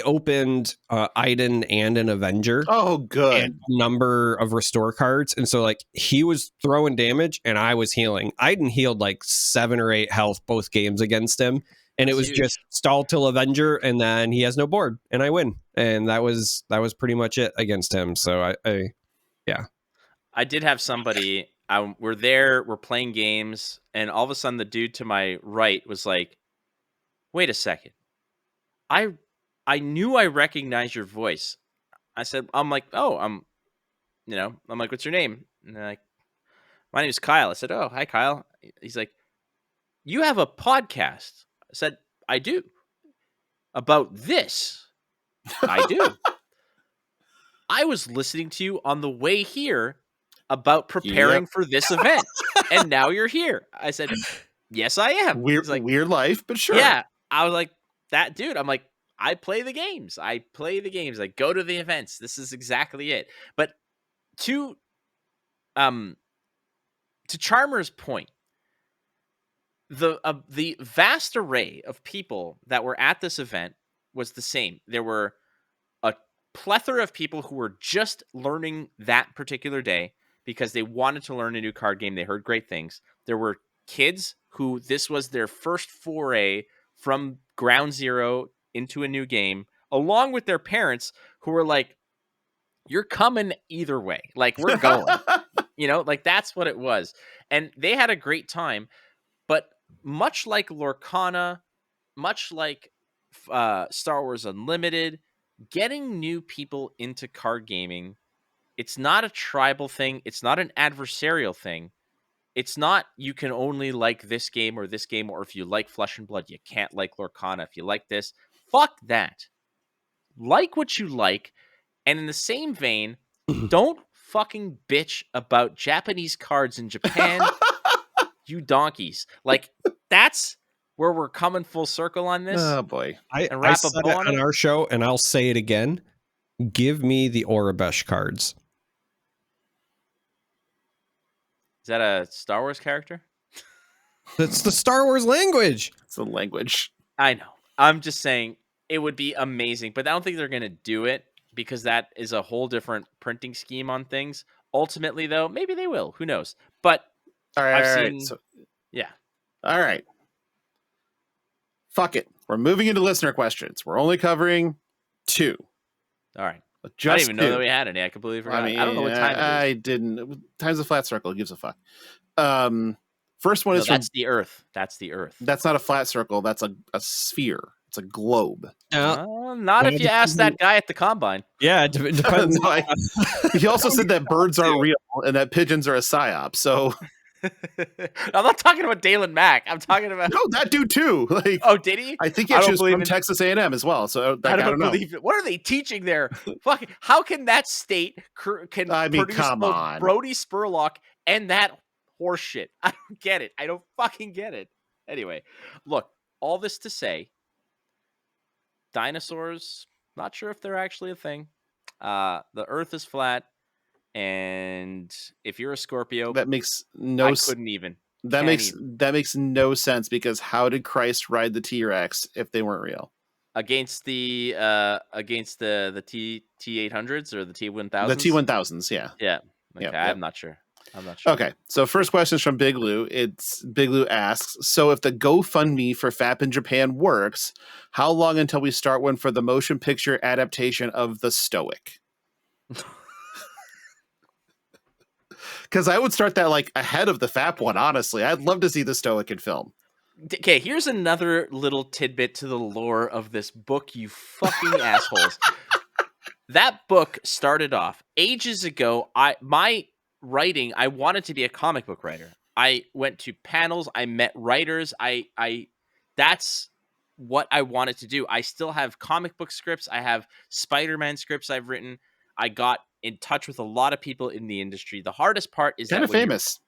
opened Iden and an Avenger. Oh, good. And number of restore cards. And so like he was throwing damage and I was healing. Iden healed like 7 or 8 health both games against him. And it was just stall till Avenger, and then he has no board, and I win. And that was pretty much it against him. So I did have somebody. We're there, we're playing games, and all of a sudden the dude to my right was like, "Wait a second, I knew I recognized your voice." I said, "I'm like, oh, I'm like, what's your name?" And they're like, "My name is Kyle." I said, "Oh, hi, Kyle." He's like, "You have a podcast?" I said, "I do." "About this?" "I do." "I was listening to you on the way here about preparing for this event, and now you're here." I said, Yes, I am. Weird life, but sure. Yeah, I was like, that dude. I'm like, I play the games. I go to the events. This is exactly it. But to Charmer's point, the vast array of people that were at this event was the same. There were a plethora of people who were just learning that particular day because they wanted to learn a new card game. They heard great things. There were kids who this was their first foray from ground zero into a new game, along with their parents who were like, you're coming either way. Like, we're going. Like, that's what it was. And they had a great time. But much like Lorcana, much like Star Wars Unlimited, getting new people into card gaming, it's not a tribal thing. It's not an adversarial thing. It's not you can only like this game, or if you like Flesh and Blood, you can't like Lorcana. If you like this, fuck that. Like what you like. And in the same vein, don't fucking bitch about Japanese cards in Japan, you donkeys. Like, that's where we're coming full circle on this. Oh, boy. I said it on our show, and I'll say it again. Give me the Orabesh cards. Is that a Star Wars character? That's the Star Wars language. It's a language. I know. I'm just saying it would be amazing, but I don't think they're going to do it because that is a whole different printing scheme on things. Ultimately, though, maybe they will. Who knows? But all right. So, yeah. All right. Fuck it. We're moving into listener questions. We're only covering 2. All right. Just I didn't even know that we had any. I completely forgot. I don't know what time it is. I didn't. Time's a flat circle. Who gives a fuck? First one is that's the Earth. That's the Earth. That's not a flat circle. That's a sphere. It's a globe. Not if you ask that guy at the combine. Yeah, it depends. He also said that birds aren't real and that pigeons are a psyop. So I'm not talking about Dalen Mack. I'm talking about that dude too. Like, oh, did he? I think he was from Texas A&M as well. So I don't believe it. What are they teaching there? Fuck! How can that state produce come on, Brody Spurlock and that horse shit? I don't get it. I don't fucking get it. Anyway, look. All this to say, dinosaurs. Not sure if they're actually a thing. The Earth is flat. And if you're a Scorpio, that makes no sense. That makes no sense, because how did Christ ride the T-Rex if they weren't real? Against the T800s or the T1000s? The T1000s, yeah. Yeah. Okay, yep. I'm not sure. Okay, so first question is from Big Lou. Big Lou asks, so if the GoFundMe for FAP in Japan works, how long until we start one for the motion picture adaptation of The Stoic? Because I would start that like ahead of the FAP one, honestly. I'd love to see The Stoic in film. Okay, here's another little tidbit to the lore of this book, you fucking assholes. That book started off ages ago. My writing, I wanted to be a comic book writer. I went to panels, I met writers. That's what I wanted to do. I still have comic book scripts. I have Spider-Man scripts I've written. I got in touch with a lot of people in the industry. The hardest part is kind of famous.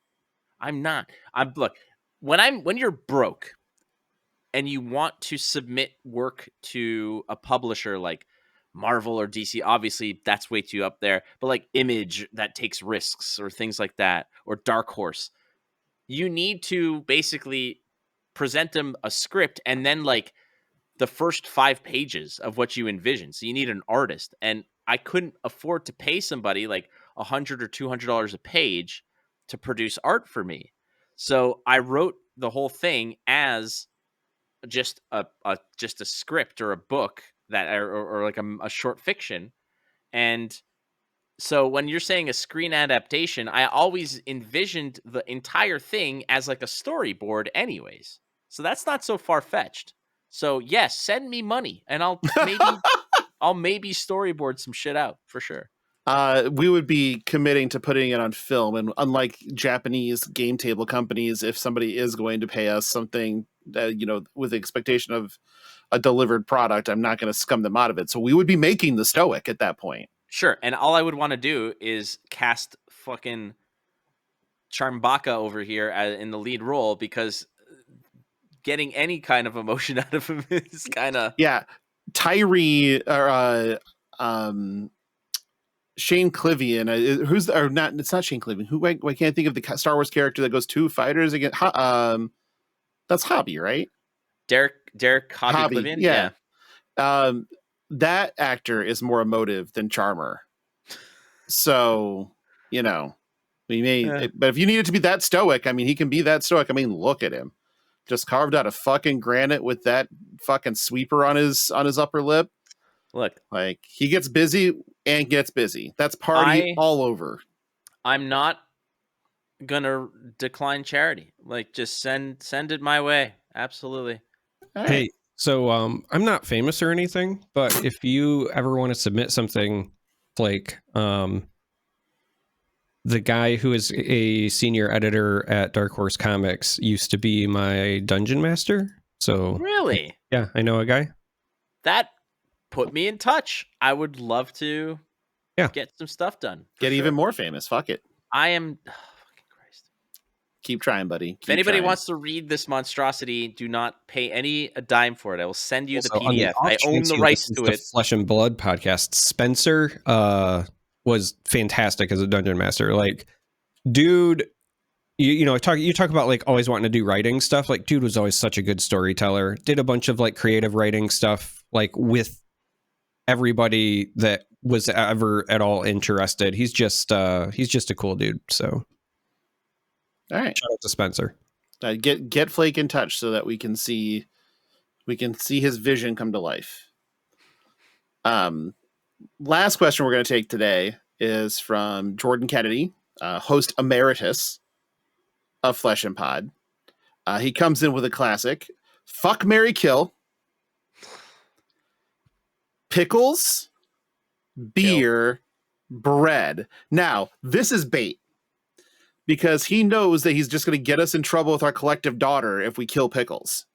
I'm not. Look, when you're broke and you want to submit work to a publisher like Marvel or DC, obviously that's way too up there, but like Image that takes risks or things like that, or Dark Horse, you need to basically present them a script and then like the first 5 pages of what you envision. So you need an artist, and I couldn't afford to pay somebody like $100 or $200 a page to produce art for me. So I wrote the whole thing as just a script or a book that or like a short fiction. And so when you're saying a screen adaptation, I always envisioned the entire thing as like a storyboard anyways. So that's not so far-fetched. So yes, send me money and I'll maybe storyboard some shit out for sure. We would be committing to putting it on film, and unlike Japanese game table companies, if somebody is going to pay us something, with the expectation of a delivered product, I'm not going to scum them out of it. So we would be making The Stoic at that point. Sure, and all I would want to do is cast fucking Charmbaka over here in the lead role, because getting any kind of emotion out of him is kind of Tyree or Shane Clivian, who's or not? It's not Shane Clivian. Who I can't think of the Star Wars character that goes two fighters against. That's Hobby, right? Derek Hobby Clivian. Yeah. That actor is more emotive than Charmer. So we may. But if you need it to be that stoic, I mean, he can be that stoic. I mean, look at him, just carved out of fucking granite with that fucking sweeper on his upper lip. Look, like he gets busy and gets busy. That's party all over. I'm not gonna decline charity. Like, just send it my way. Absolutely. Right. Hey, so I'm not famous or anything, but if you ever want to submit something, Flake, the guy who is a senior editor at Dark Horse Comics used to be my dungeon master. So really, yeah, I know a guy. That put me in touch. I would love to get some stuff done. Get even more famous. Fuck it. I am. Oh, fucking Christ. Keep trying, buddy. If anybody wants to read this monstrosity, do not pay a dime for it. I will send you the PDF. I own the rights to it. Flesh and Blood podcast. Spencer was fantastic as a dungeon master. Like, dude, you talk about like always wanting to do writing stuff. Like, dude was always such a good storyteller. Did a bunch of like creative writing stuff, like with everybody that was ever at all interested. He's just a cool dude. So, all right, shout out to Spencer. Get Flake in touch so that we can see his vision come to life. Last question we're going to take today is from Jordan Kennedy, host emeritus of Flesh and Pod. He comes in with a classic: fuck, marry, kill. Pickles, beer, bread. Now, this is bait because he knows that he's just going to get us in trouble with our collective daughter if we kill Pickles.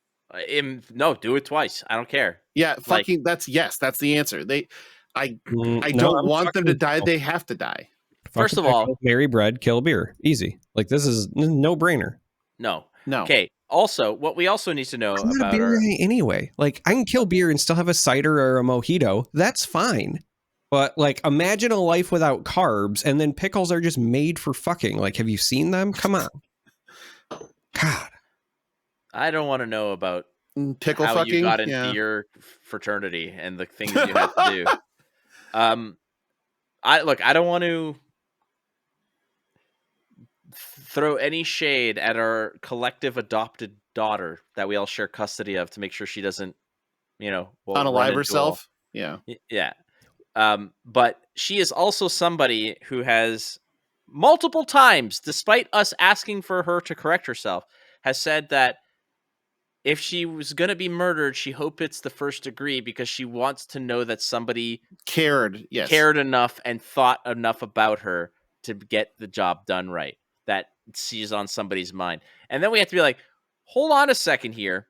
No, do it twice. I don't care. Yeah, fucking that's the answer. I don't want them to die. They have to die. First of all, marry bread, kill beer. Easy. Like, this is no brainer. No. Okay. Also, what we also need to know I'm about not a beer guy anyway. Like, I can kill beer and still have a cider or a mojito. That's fine. But like, imagine a life without carbs, and then pickles are just made for fucking. Like, have you seen them? Come on. God. I don't want to know about pickle how fucking. You got into your fraternity and the things you have to do. I don't want to throw any shade at our collective adopted daughter that we all share custody of to make sure she doesn't, unalive herself. Yeah. But she is also somebody who has multiple times, despite us asking for her to correct herself, has said that if she was going to be murdered, she hoped it's the first degree because she wants to know that somebody cared enough and thought enough about her to get the job done right. That she's on somebody's mind. And then we have to be like, hold on a second here.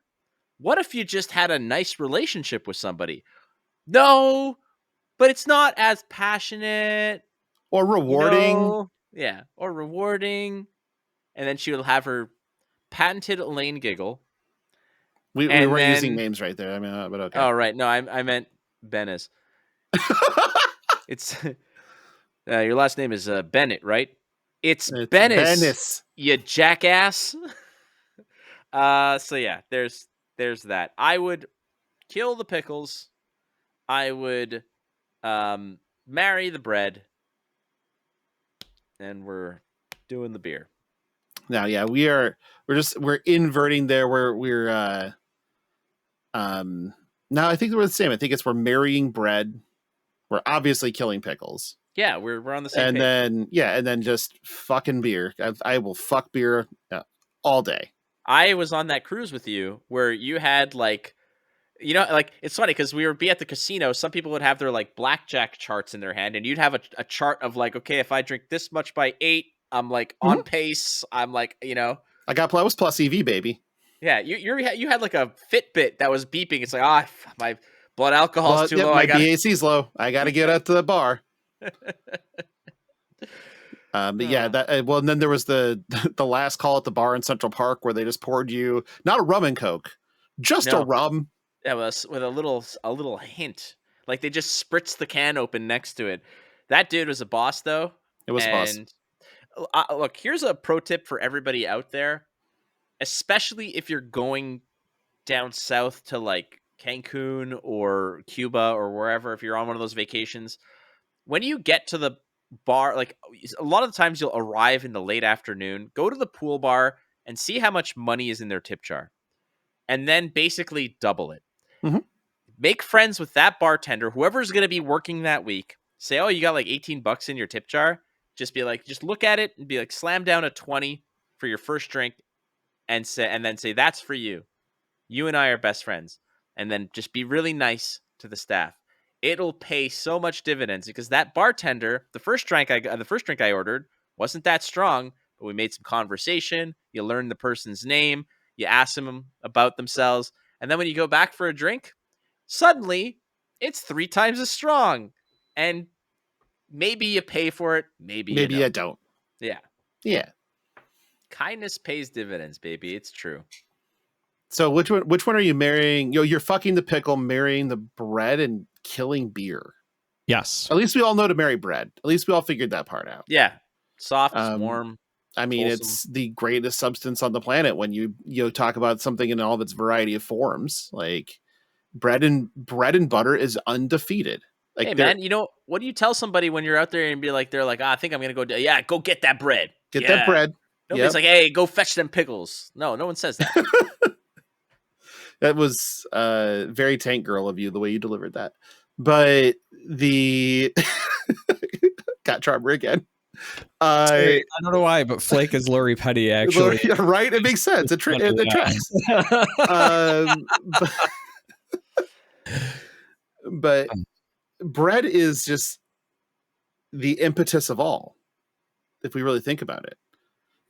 What if you just had a nice relationship with somebody? No, but it's not as passionate or rewarding. Yeah, or rewarding. And then she will have her patented Elaine giggle. We weren't using names right there. I mean, but okay. Oh, right. No, I meant Bennis. It's your last name is Bennett, right? It's Bennis, you jackass. So yeah, there's that. I would kill the pickles. I would marry the bread, and we're doing the beer. Now, yeah, we're inverting there. We're now I think we're the same. I think we're marrying bread. We're obviously killing pickles. Yeah, we're on the same page. And then just fucking beer. I will fuck beer all day. I was on that cruise with you where you had it's funny because we would be at the casino. Some people would have their like blackjack charts in their hand, and you'd have a chart of like, okay, if I drink this much by 8, I'm like on pace. I'm like, I was plus EV, baby. Yeah, you had like a Fitbit that was beeping. It's like, my blood alcohol is too low. My BAC's low. I got to get out to the bar. But yeah, that well, and then there was the last call at the bar in Central Park where they just poured you not a rum and coke, just a rum. Yeah, with a little hint, like they just spritzed the can open next to it. That dude was a boss, though. It was a boss. Look, here's a pro tip for everybody out there, especially if you're going down south to like Cancun or Cuba or wherever, if you're on one of those vacations. When you get to the bar, like a lot of the times you'll arrive in the late afternoon, go to the pool bar and see how much money is in their tip jar, and then basically double it. Mm-hmm. Make friends with that bartender, whoever's going to be working that week. Say, oh, you got like $18 in your tip jar. Just be like, just look at it and be like, slam down a 20 for your first drink, and then say, that's for you. You and I are best friends. And then just be really nice to the staff. It'll pay so much dividends, because that bartender, the first drink I ordered wasn't that strong, but we made some conversation. You learn the person's name. You ask them about themselves. And then when you go back for a drink, suddenly it's 3 times as strong. And maybe you pay for it. Maybe you don't. Yeah. Yeah. Kindness pays dividends, baby. It's true. So which one are you marrying? You're fucking the pickle, marrying the bread, and killing beer. Yes. At least we all know to marry bread. At least we all figured that part out. Yeah. Soft, warm. I mean, wholesome. It's the greatest substance on the planet when you talk about something in all of its variety of forms. Like bread and butter is undefeated. Like, hey man, what do you tell somebody when you're out there and be like, they're like, I think I'm gonna go. Yeah, go get that bread. Get that bread. Nobody's like, hey, go fetch them pickles. No one says that. That was very Tank Girl of you, the way you delivered that. But the got Charmer again. I don't know why, but Flake is Lori Petty, actually. Right? It makes sense. It tracks. But bread is just the impetus of all, if we really think about it.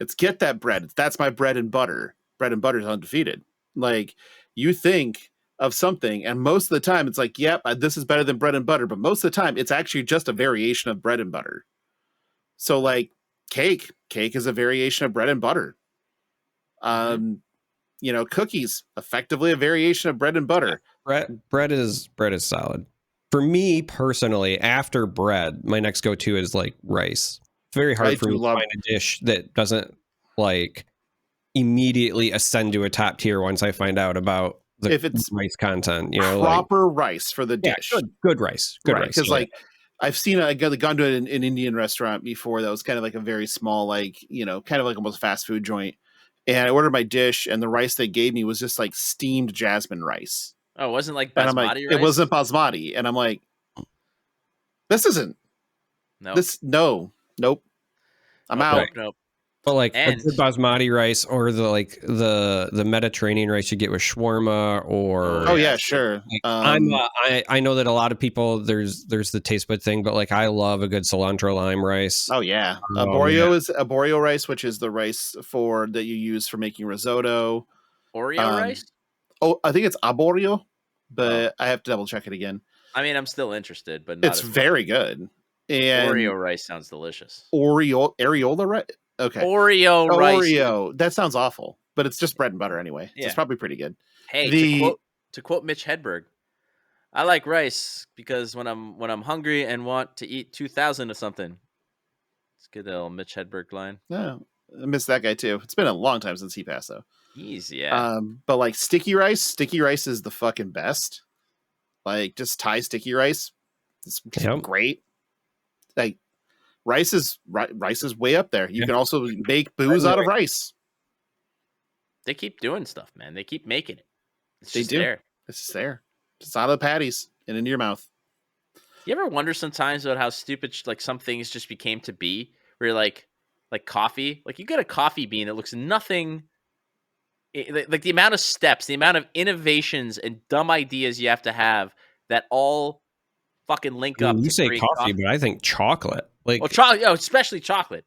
It's get that bread. That's my bread and butter. Bread and butter is undefeated. Like, you think of something, and most of the time it's like, yep, this is better than bread and butter. But most of the time it's actually just a variation of bread and butter. So like cake is a variation of bread and butter. Cookies, effectively a variation of bread and butter. Bread is solid. For me personally, after bread, my next go-to is like rice. It's very hard for me to find a dish that doesn't like immediately ascend to a top tier once I find out about the rice content. Proper rice for the dish. Yeah, good rice. Good rice. Because like I've seen gone to an Indian restaurant before that was kind of like a very small, like, kind of like almost fast food joint. And I ordered my dish, and the rice they gave me was just like steamed jasmine rice. Oh, it wasn't like basmati rice? It wasn't basmati. And I'm like, this isn't. No. Nope. I'm out. Nope. But like the basmati rice, or the Mediterranean rice you get with shawarma, or sure. Like, I know that a lot of people there's the taste bud thing, but like I love a good cilantro lime rice. Oh yeah, arborio rice, which is the rice that you use for making risotto. Oreo rice? Oh, I think it's arborio, but I have to double check it again. I mean, I'm still interested, but it's very good. And Oreo rice sounds delicious. Areola rice. Okay. Oreo rice. That sounds awful, but it's just bread and butter anyway. Yeah. So it's probably pretty good. Hey, to quote Mitch Hedberg, I like rice because when I'm hungry and want to eat 2,000 of something. It's a good little Mitch Hedberg line. No, I miss that guy too. It's been a long time since he passed though. Easy, but like sticky rice is the fucking best. Like just Thai sticky rice. It's great. Like rice is way up there. You can also make booze out of rice. They keep doing stuff, man. They keep making it. It's there. It's just there. It's out of the patties and into your mouth. You ever wonder sometimes about how stupid like some things just became to be? Where you're like coffee, like you get a coffee bean, it looks nothing. Like the amount of steps, the amount of innovations and dumb ideas you have to have that all fucking link up. You say coffee, but I think chocolate. Like, especially chocolate,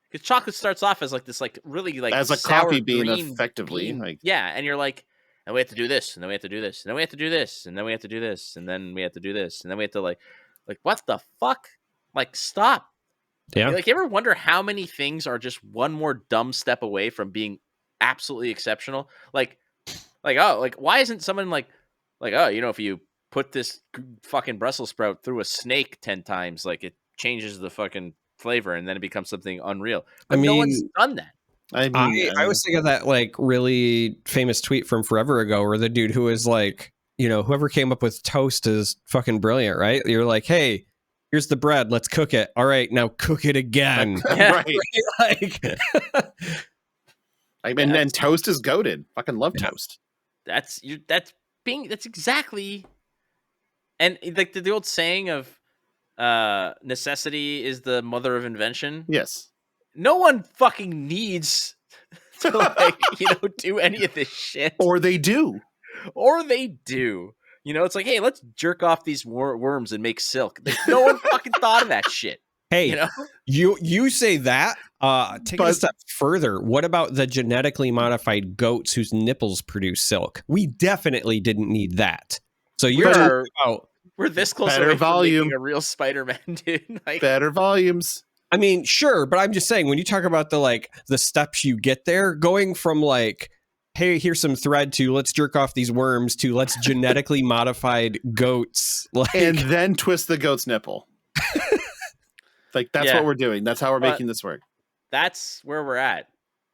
because chocolate starts off as like this, like really like as a coffee bean, effectively. Like, and you're like, and we have to do this, and then we have to do this, and then we have to do this, and then we have to do this, and then we have to do this, and then we have to like what the fuck? Like, stop. Yeah. Like, you ever wonder how many things are just one more dumb step away from being absolutely exceptional? Like, why isn't someone like, oh, if you put this fucking Brussels sprout through a snake 10 times, like, it changes the fucking flavor and then it becomes something unreal. But no one's done that. I was thinking of that like really famous tweet from forever ago where the dude who was like, whoever came up with toast is fucking brilliant, right? You're like, hey, here's the bread, let's cook it. All right, now cook it again. Right. Like, and toast is goated. Fucking love toast. That's exactly. And like the old saying of necessity is the mother of invention. Yes. No one fucking needs to do any of this shit. Or they do. It's like, hey, let's jerk off these worms and make silk. No one fucking thought of that shit. Hey, you say that. Take it a step further. What about the genetically modified goats whose nipples produce silk? We definitely didn't need that. So we're this close better away volume. From making a real Spider-Man, dude. Like, better volumes. I mean, sure, but I'm just saying when you talk about the steps you get there, going from like, hey, here's some thread to let's jerk off these worms to let's genetically modified goats, and then twist the goat's nipple. Like that's what we're doing. That's how we're making this work. That's where we're at.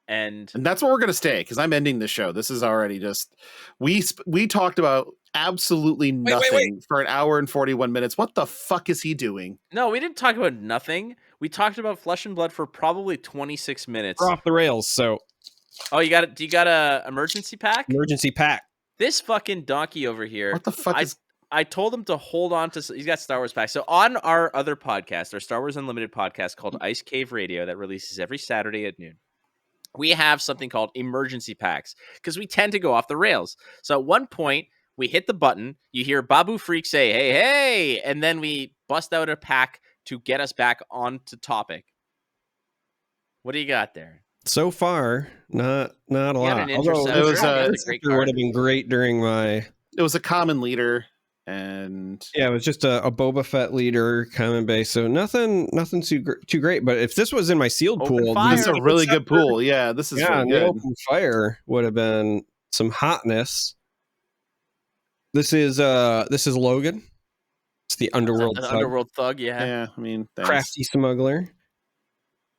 And that's where we're going to stay because I'm ending the show. This is already just we talked about absolutely nothing for an hour and 41 minutes. What the fuck is he doing? No, we didn't talk about nothing. We talked about Flesh and Blood for probably 26 minutes. We're off the rails. So, do you got a emergency pack? Emergency pack. This fucking donkey over here. What the fuck I told him to hold on to. He's got Star Wars packs. So on our other podcast, our Star Wars Unlimited podcast called Ice Cave Radio that releases every Saturday at noon, we have something called emergency packs because we tend to go off the rails. So at one point, we hit the button, you hear Babu Freak say, hey, hey, and then we bust out a pack to get us back onto topic. What do you got there? So far, not a lot. Although it would have been great during my... It was a common leader. And yeah, it was just a Boba Fett leader common base, so nothing too great. But if this was in my sealed pool, this is a really good pool. Yeah, this is really good. Open fire would have been some hotness. This is Logan. It's the underworld thug. Underworld thug. Yeah. I mean, thanks. Crafty smuggler.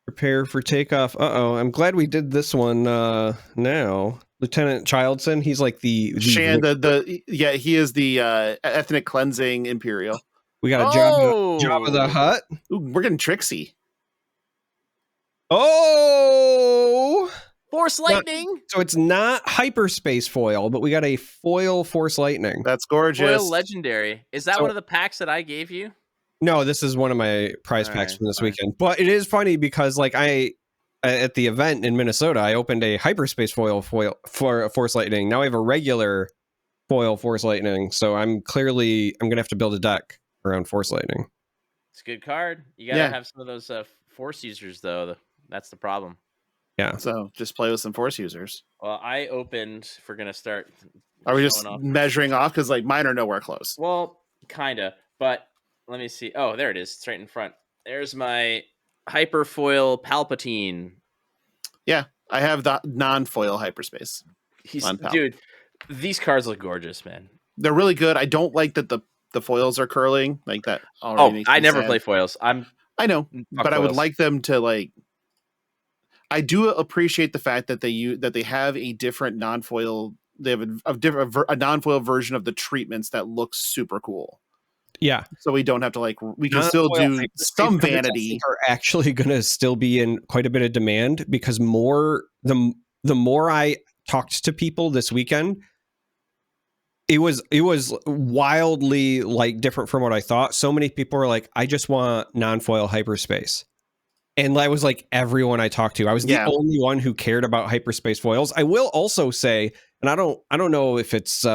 Prepare for takeoff. I'm glad we did this one now. Lieutenant Childson, he's like the Shan, he is the ethnic cleansing Imperial. We got a Jabba the Hutt. Ooh, we're getting tricksy. Oh, Force lightning. So it's not hyperspace foil, but we got a foil Force lightning. That's gorgeous. Foil legendary. Is that one of the packs that I gave you? No, this is one of my prize packs from this weekend. But it is funny because like at the event in Minnesota, I opened a hyperspace foil for a Force Lightning. Now I have a regular foil Force Lightning, so I'm gonna have to build a deck around Force Lightning. It's a good card. You gotta have some of those Force users, though. That's the problem. Yeah. So just play with some Force users. Well, I opened. If we're gonna start. Are we just measuring off? Because like mine are nowhere close. Well, kinda. But let me see. Oh, there it is. It's right in front. There's my Hyperfoil Palpatine. Yeah, I have the non-foil hyperspace. Dude, these cards look gorgeous, man. They're really good. I don't like that the foils are curling like that. I never play foils. I know, but I would like them to like. I do appreciate the fact that they have a different non-foil. They have a non-foil version of the treatments that looks super cool. Yeah. So we don't have to we can still do some vanity. Are actually going to still be in quite a bit of demand because the more I talked to people this weekend, it was wildly like different from what I thought. So many people were like, I just want non-foil hyperspace. And I was like, everyone I talked to, I was the only one who cared about hyperspace foils. I will also say, and I don't know if it's,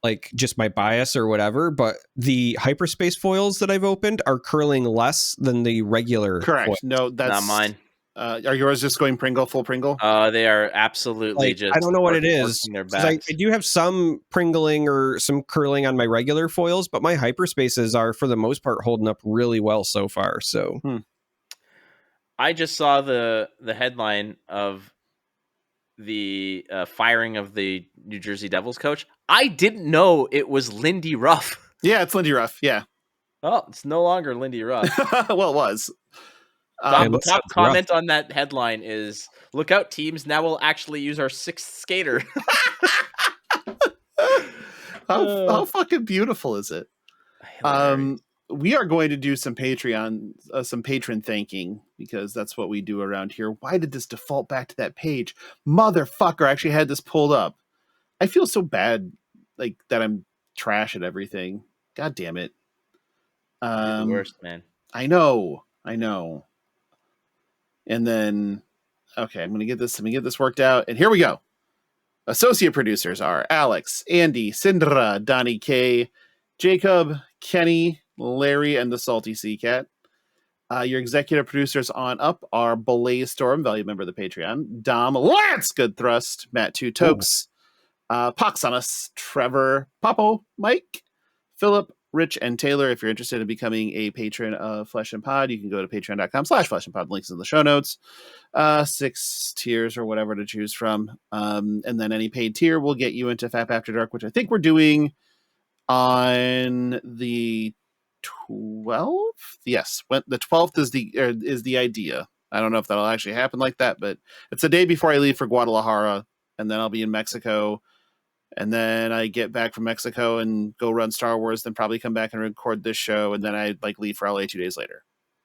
like just my bias or whatever, but the hyperspace foils that I've opened are curling less than the regular. Correct. Foils. No, that's not mine. Are yours just going Pringle, full Pringle? They are absolutely just. I don't know what it is. I do have some pringling or some curling on my regular foils, but my hyperspaces are for the most part holding up really well so far. So I just saw the headline of the firing of the New Jersey Devils coach. I didn't know it was Lindy Ruff. Yeah, it's Lindy Ruff. Yeah. Oh, it's no longer Lindy Ruff. Well, it was. Top comment on that headline is, look out, teams, now we'll actually use our sixth skater. How fucking beautiful is it? We are going to do some patron thanking, because that's what we do around here. Why did this default back to that page? Motherfucker, I actually had this pulled up. I feel so bad, like, that I'm trash at everything. God damn it. You're the worst, man. I know. And then, okay, I'm gonna get this worked out, and here we go. Associate producers are Alex, Andy, Sindra, Donnie K, Jacob, Kenny, Larry, and the Salty Sea Cat. Your executive producers on up are Belay Storm, value member of the Patreon, Dom, Lance, Good Thrust, Matt Two Tokes, Pox on Us, Trevor, Popo, Mike, Philip, Rich, and Taylor. If you're interested in becoming a patron of Flesh and Pod, you can go to patreon.com/Flesh and Pod. Links in the show notes. 6 tiers or whatever to choose from. And then any paid tier will get you into FAP After Dark, which I think we're doing on the 12th. Yes, the 12th is the idea. I don't know if that'll actually happen like that, but it's the day before I leave for Guadalajara, and then I'll be in Mexico. And then I get back from Mexico and go run Star Wars, then probably come back and record this show, and then I leave for LA 2 days later.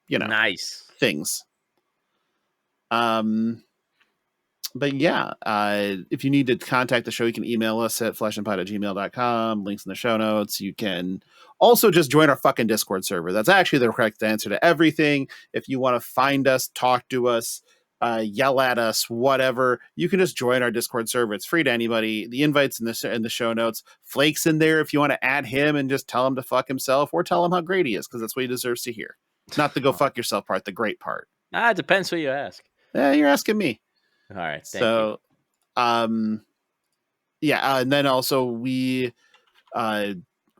Nice things. But yeah, if you need to contact the show, you can email us at fleshandpod@gmail.com. Links in the show notes. You can also just join our fucking Discord server. That's actually the correct answer to everything. If you want to find us, talk to us, yell at us, whatever, you can just join our Discord server. It's free to anybody. The invite's in the show notes. Flake's in there if you want to add him and just tell him to fuck himself, or tell him how great he is, because that's what he deserves to hear. Not the go fuck yourself part, the great part. It depends who you ask. You're asking me. All right. Thank you. And then also we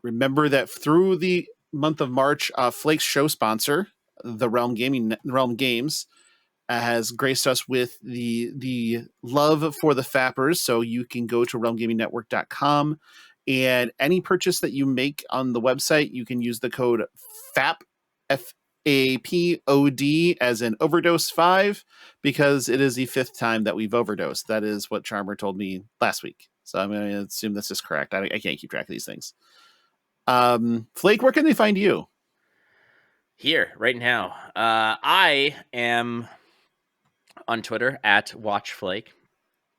remember that through the month of March, Flake's show sponsor, the Realm Games, has graced us with the love for the Fappers. So you can go to realmgamingnetwork.com, and any purchase that you make on the website, you can use the code FAP, FAPOD, as in overdose 5, because it is the 5th time that we've overdosed. That is what Charmer told me last week. So I'm going to assume this is correct. I can't keep track of these things. Flake, where can they find you? Here, right now. I am on Twitter at WatchFlake.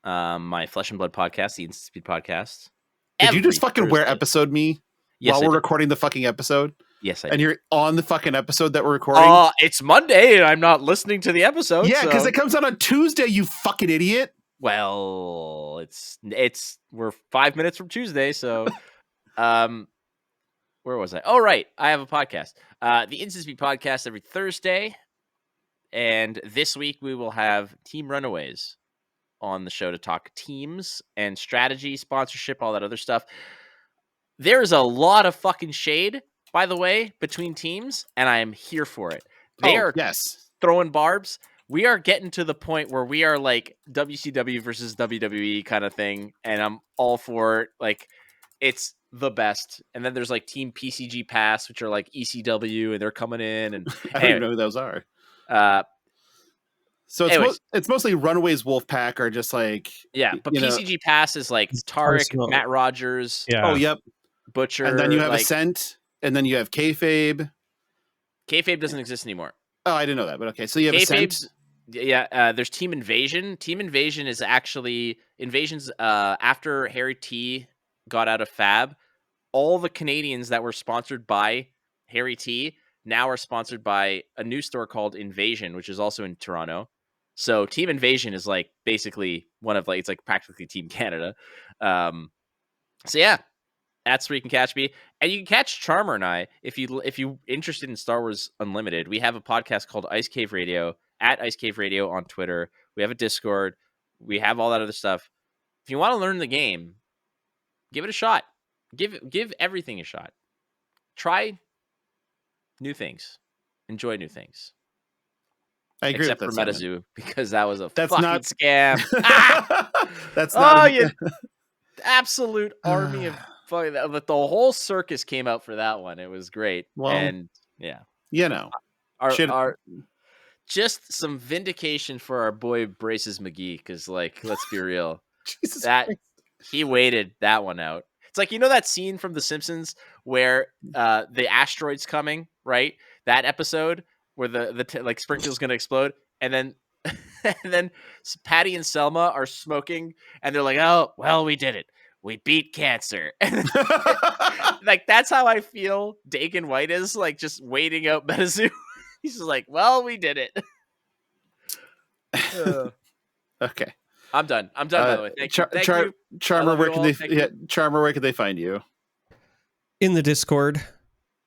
My Flesh and Blood podcast, the Instant Speed podcast. Did you just fucking wear episode me while we're recording the fucking episode? Yes, I did. And you're on the fucking episode that we're recording? It's Monday and I'm not listening to the episode. Yeah, because it comes out on Tuesday, you fucking idiot. Well, we're 5 minutes from Tuesday, so where was I? Oh, right. I have a podcast. The Instant Speed podcast every Thursday. And this week we will have Team Runaways on the show to talk teams and strategy, sponsorship, all that other stuff. There is a lot of fucking shade, by the way, between teams, and I am here for it. They are throwing barbs. We are getting to the point where we are like WCW versus WWE kind of thing, and I'm all for it. Like, it's the best. And then there's like Team PCG Pass, which are like ECW, and they're coming in. And I don't even know who those are. So it's mostly Runaways, Wolfpack, or just like but PCG Pass is like Tarek, Matt Rogers. Yeah. Oh, yep. Butcher. And then you have Ascent, and then you have Kayfabe. Kayfabe doesn't exist anymore. Oh, I didn't know that, but okay. So you have Ascent. Yeah, there's Team Invasion. Team Invasion is actually Invasion's after Harry T got out of Fab. All the Canadians that were sponsored by Harry T now are sponsored by a new store called Invasion, which is also in Toronto. So Team Invasion is like basically one of it's like practically Team Canada. So yeah, that's where you can catch me, and you can catch Charmer and I if you interested in Star Wars Unlimited. We have a podcast called Ice Cave Radio at Ice Cave Radio on Twitter. We have a Discord. We have all that other stuff. If you want to learn the game, give it a shot. Give everything a shot. Try new things. Enjoy new things. I agree except with for that MetaZoo, because that was a That's fucking not scam. That's not. You absolute army of fucking. The whole circus came out for that one. It was great. Well, and yeah, you know, our just some vindication for our boy Braces McGee, because like, let's be real, Jesus that Christ. he waited that one out. It's like, you know that scene from The Simpsons where the asteroid's coming, right? That episode where the like Springfield's gonna explode, and then and then Patty and Selma are smoking, and they're like, "Oh, well, we did it. We beat cancer." And like, that's how I feel Dakin White is, like, just waiting out MetaZoo. He's just like, "Well, we did it." Okay. I'm done. By the way. Thank you. Charmer, where can they find you? In the Discord.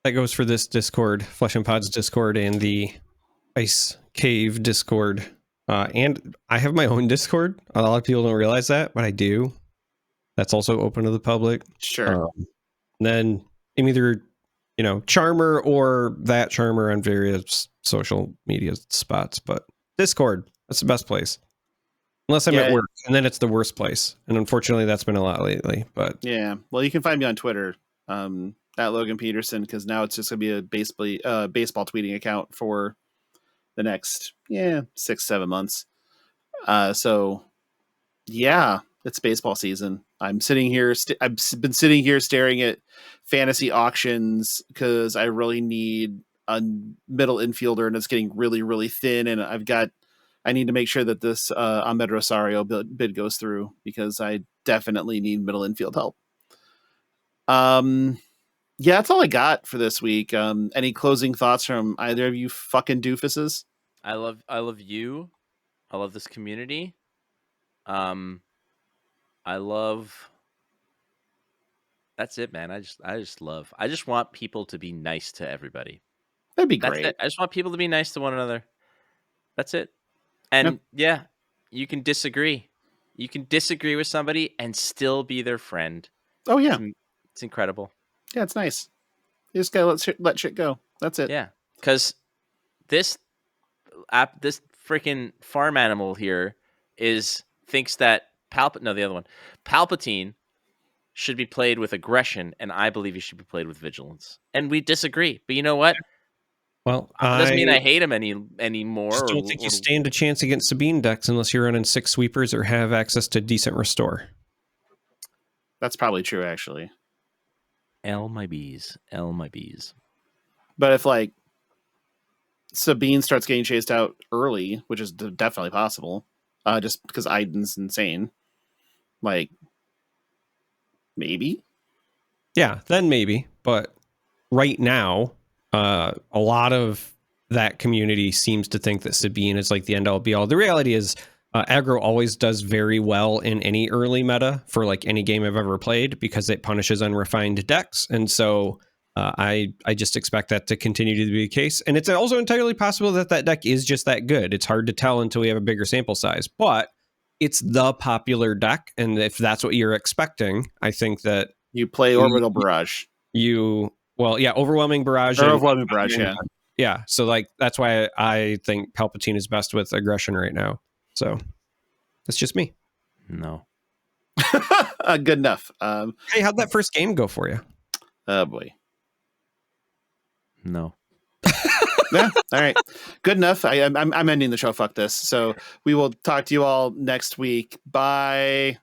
That goes for this Discord, Flesh and Pods Discord, and the Ice Cave Discord. And I have my own Discord. A lot of people don't realize that, but I do. That's also open to the public. Sure. Then I'm either, Charmer or that Charmer on various social media spots, but Discord, that's the best place. Unless I'm at work, and then it's the worst place. And unfortunately, that's been a lot lately. But yeah, well, you can find me on Twitter, at Logan Peterson, because now it's just gonna be a baseball tweeting account for the next 6-7 months. So yeah, it's baseball season. I'm sitting here. I've been sitting here staring at fantasy auctions because I really need a middle infielder, and it's getting really, really thin. And I need to make sure that this Ahmed Rosario bid goes through, because I definitely need middle infield help. Yeah, that's all I got for this week. Any closing thoughts from either of you fucking doofuses? I love you. I love this community. That's it, man. I just want people to be nice to everybody. That'd be great. I just want people to be nice to one another. That's it. And yeah, you can disagree. You can disagree with somebody and still be their friend. Oh yeah. It's incredible. Yeah, it's nice. You just gotta let shit go. That's it. Yeah. Because this freaking farm animal here thinks that Palpatine should be played with aggression, and I believe he should be played with vigilance. And we disagree. But you know what? Well, it doesn't mean I hate him anymore. I don't think you stand a chance against Sabine decks unless you're running 6 sweepers or have access to decent restore. That's probably true, actually. L my bees. But if like Sabine starts getting chased out early, which is definitely possible, just because Aiden's insane, like maybe. Yeah, then maybe. But right now, a lot of that community seems to think that Sabine is like the end all be all. The reality is, aggro always does very well in any early meta for like any game I've ever played, because it punishes unrefined decks. And so I just expect that to continue to be the case. And it's also entirely possible that deck is just that good. It's hard to tell until we have a bigger sample size, but it's the popular deck. And if that's what you're expecting, I think that you play Orbital Barrage. Overwhelming Barrage. Overwhelming Barrage, yeah. Yeah, so like that's why I think Palpatine is best with aggression right now. So that's just me. No. Good enough. Hey, how'd that first game go for you? Oh boy. No. Yeah. All right. Good enough. I'm ending the show. Fuck this. So we will talk to you all next week. Bye.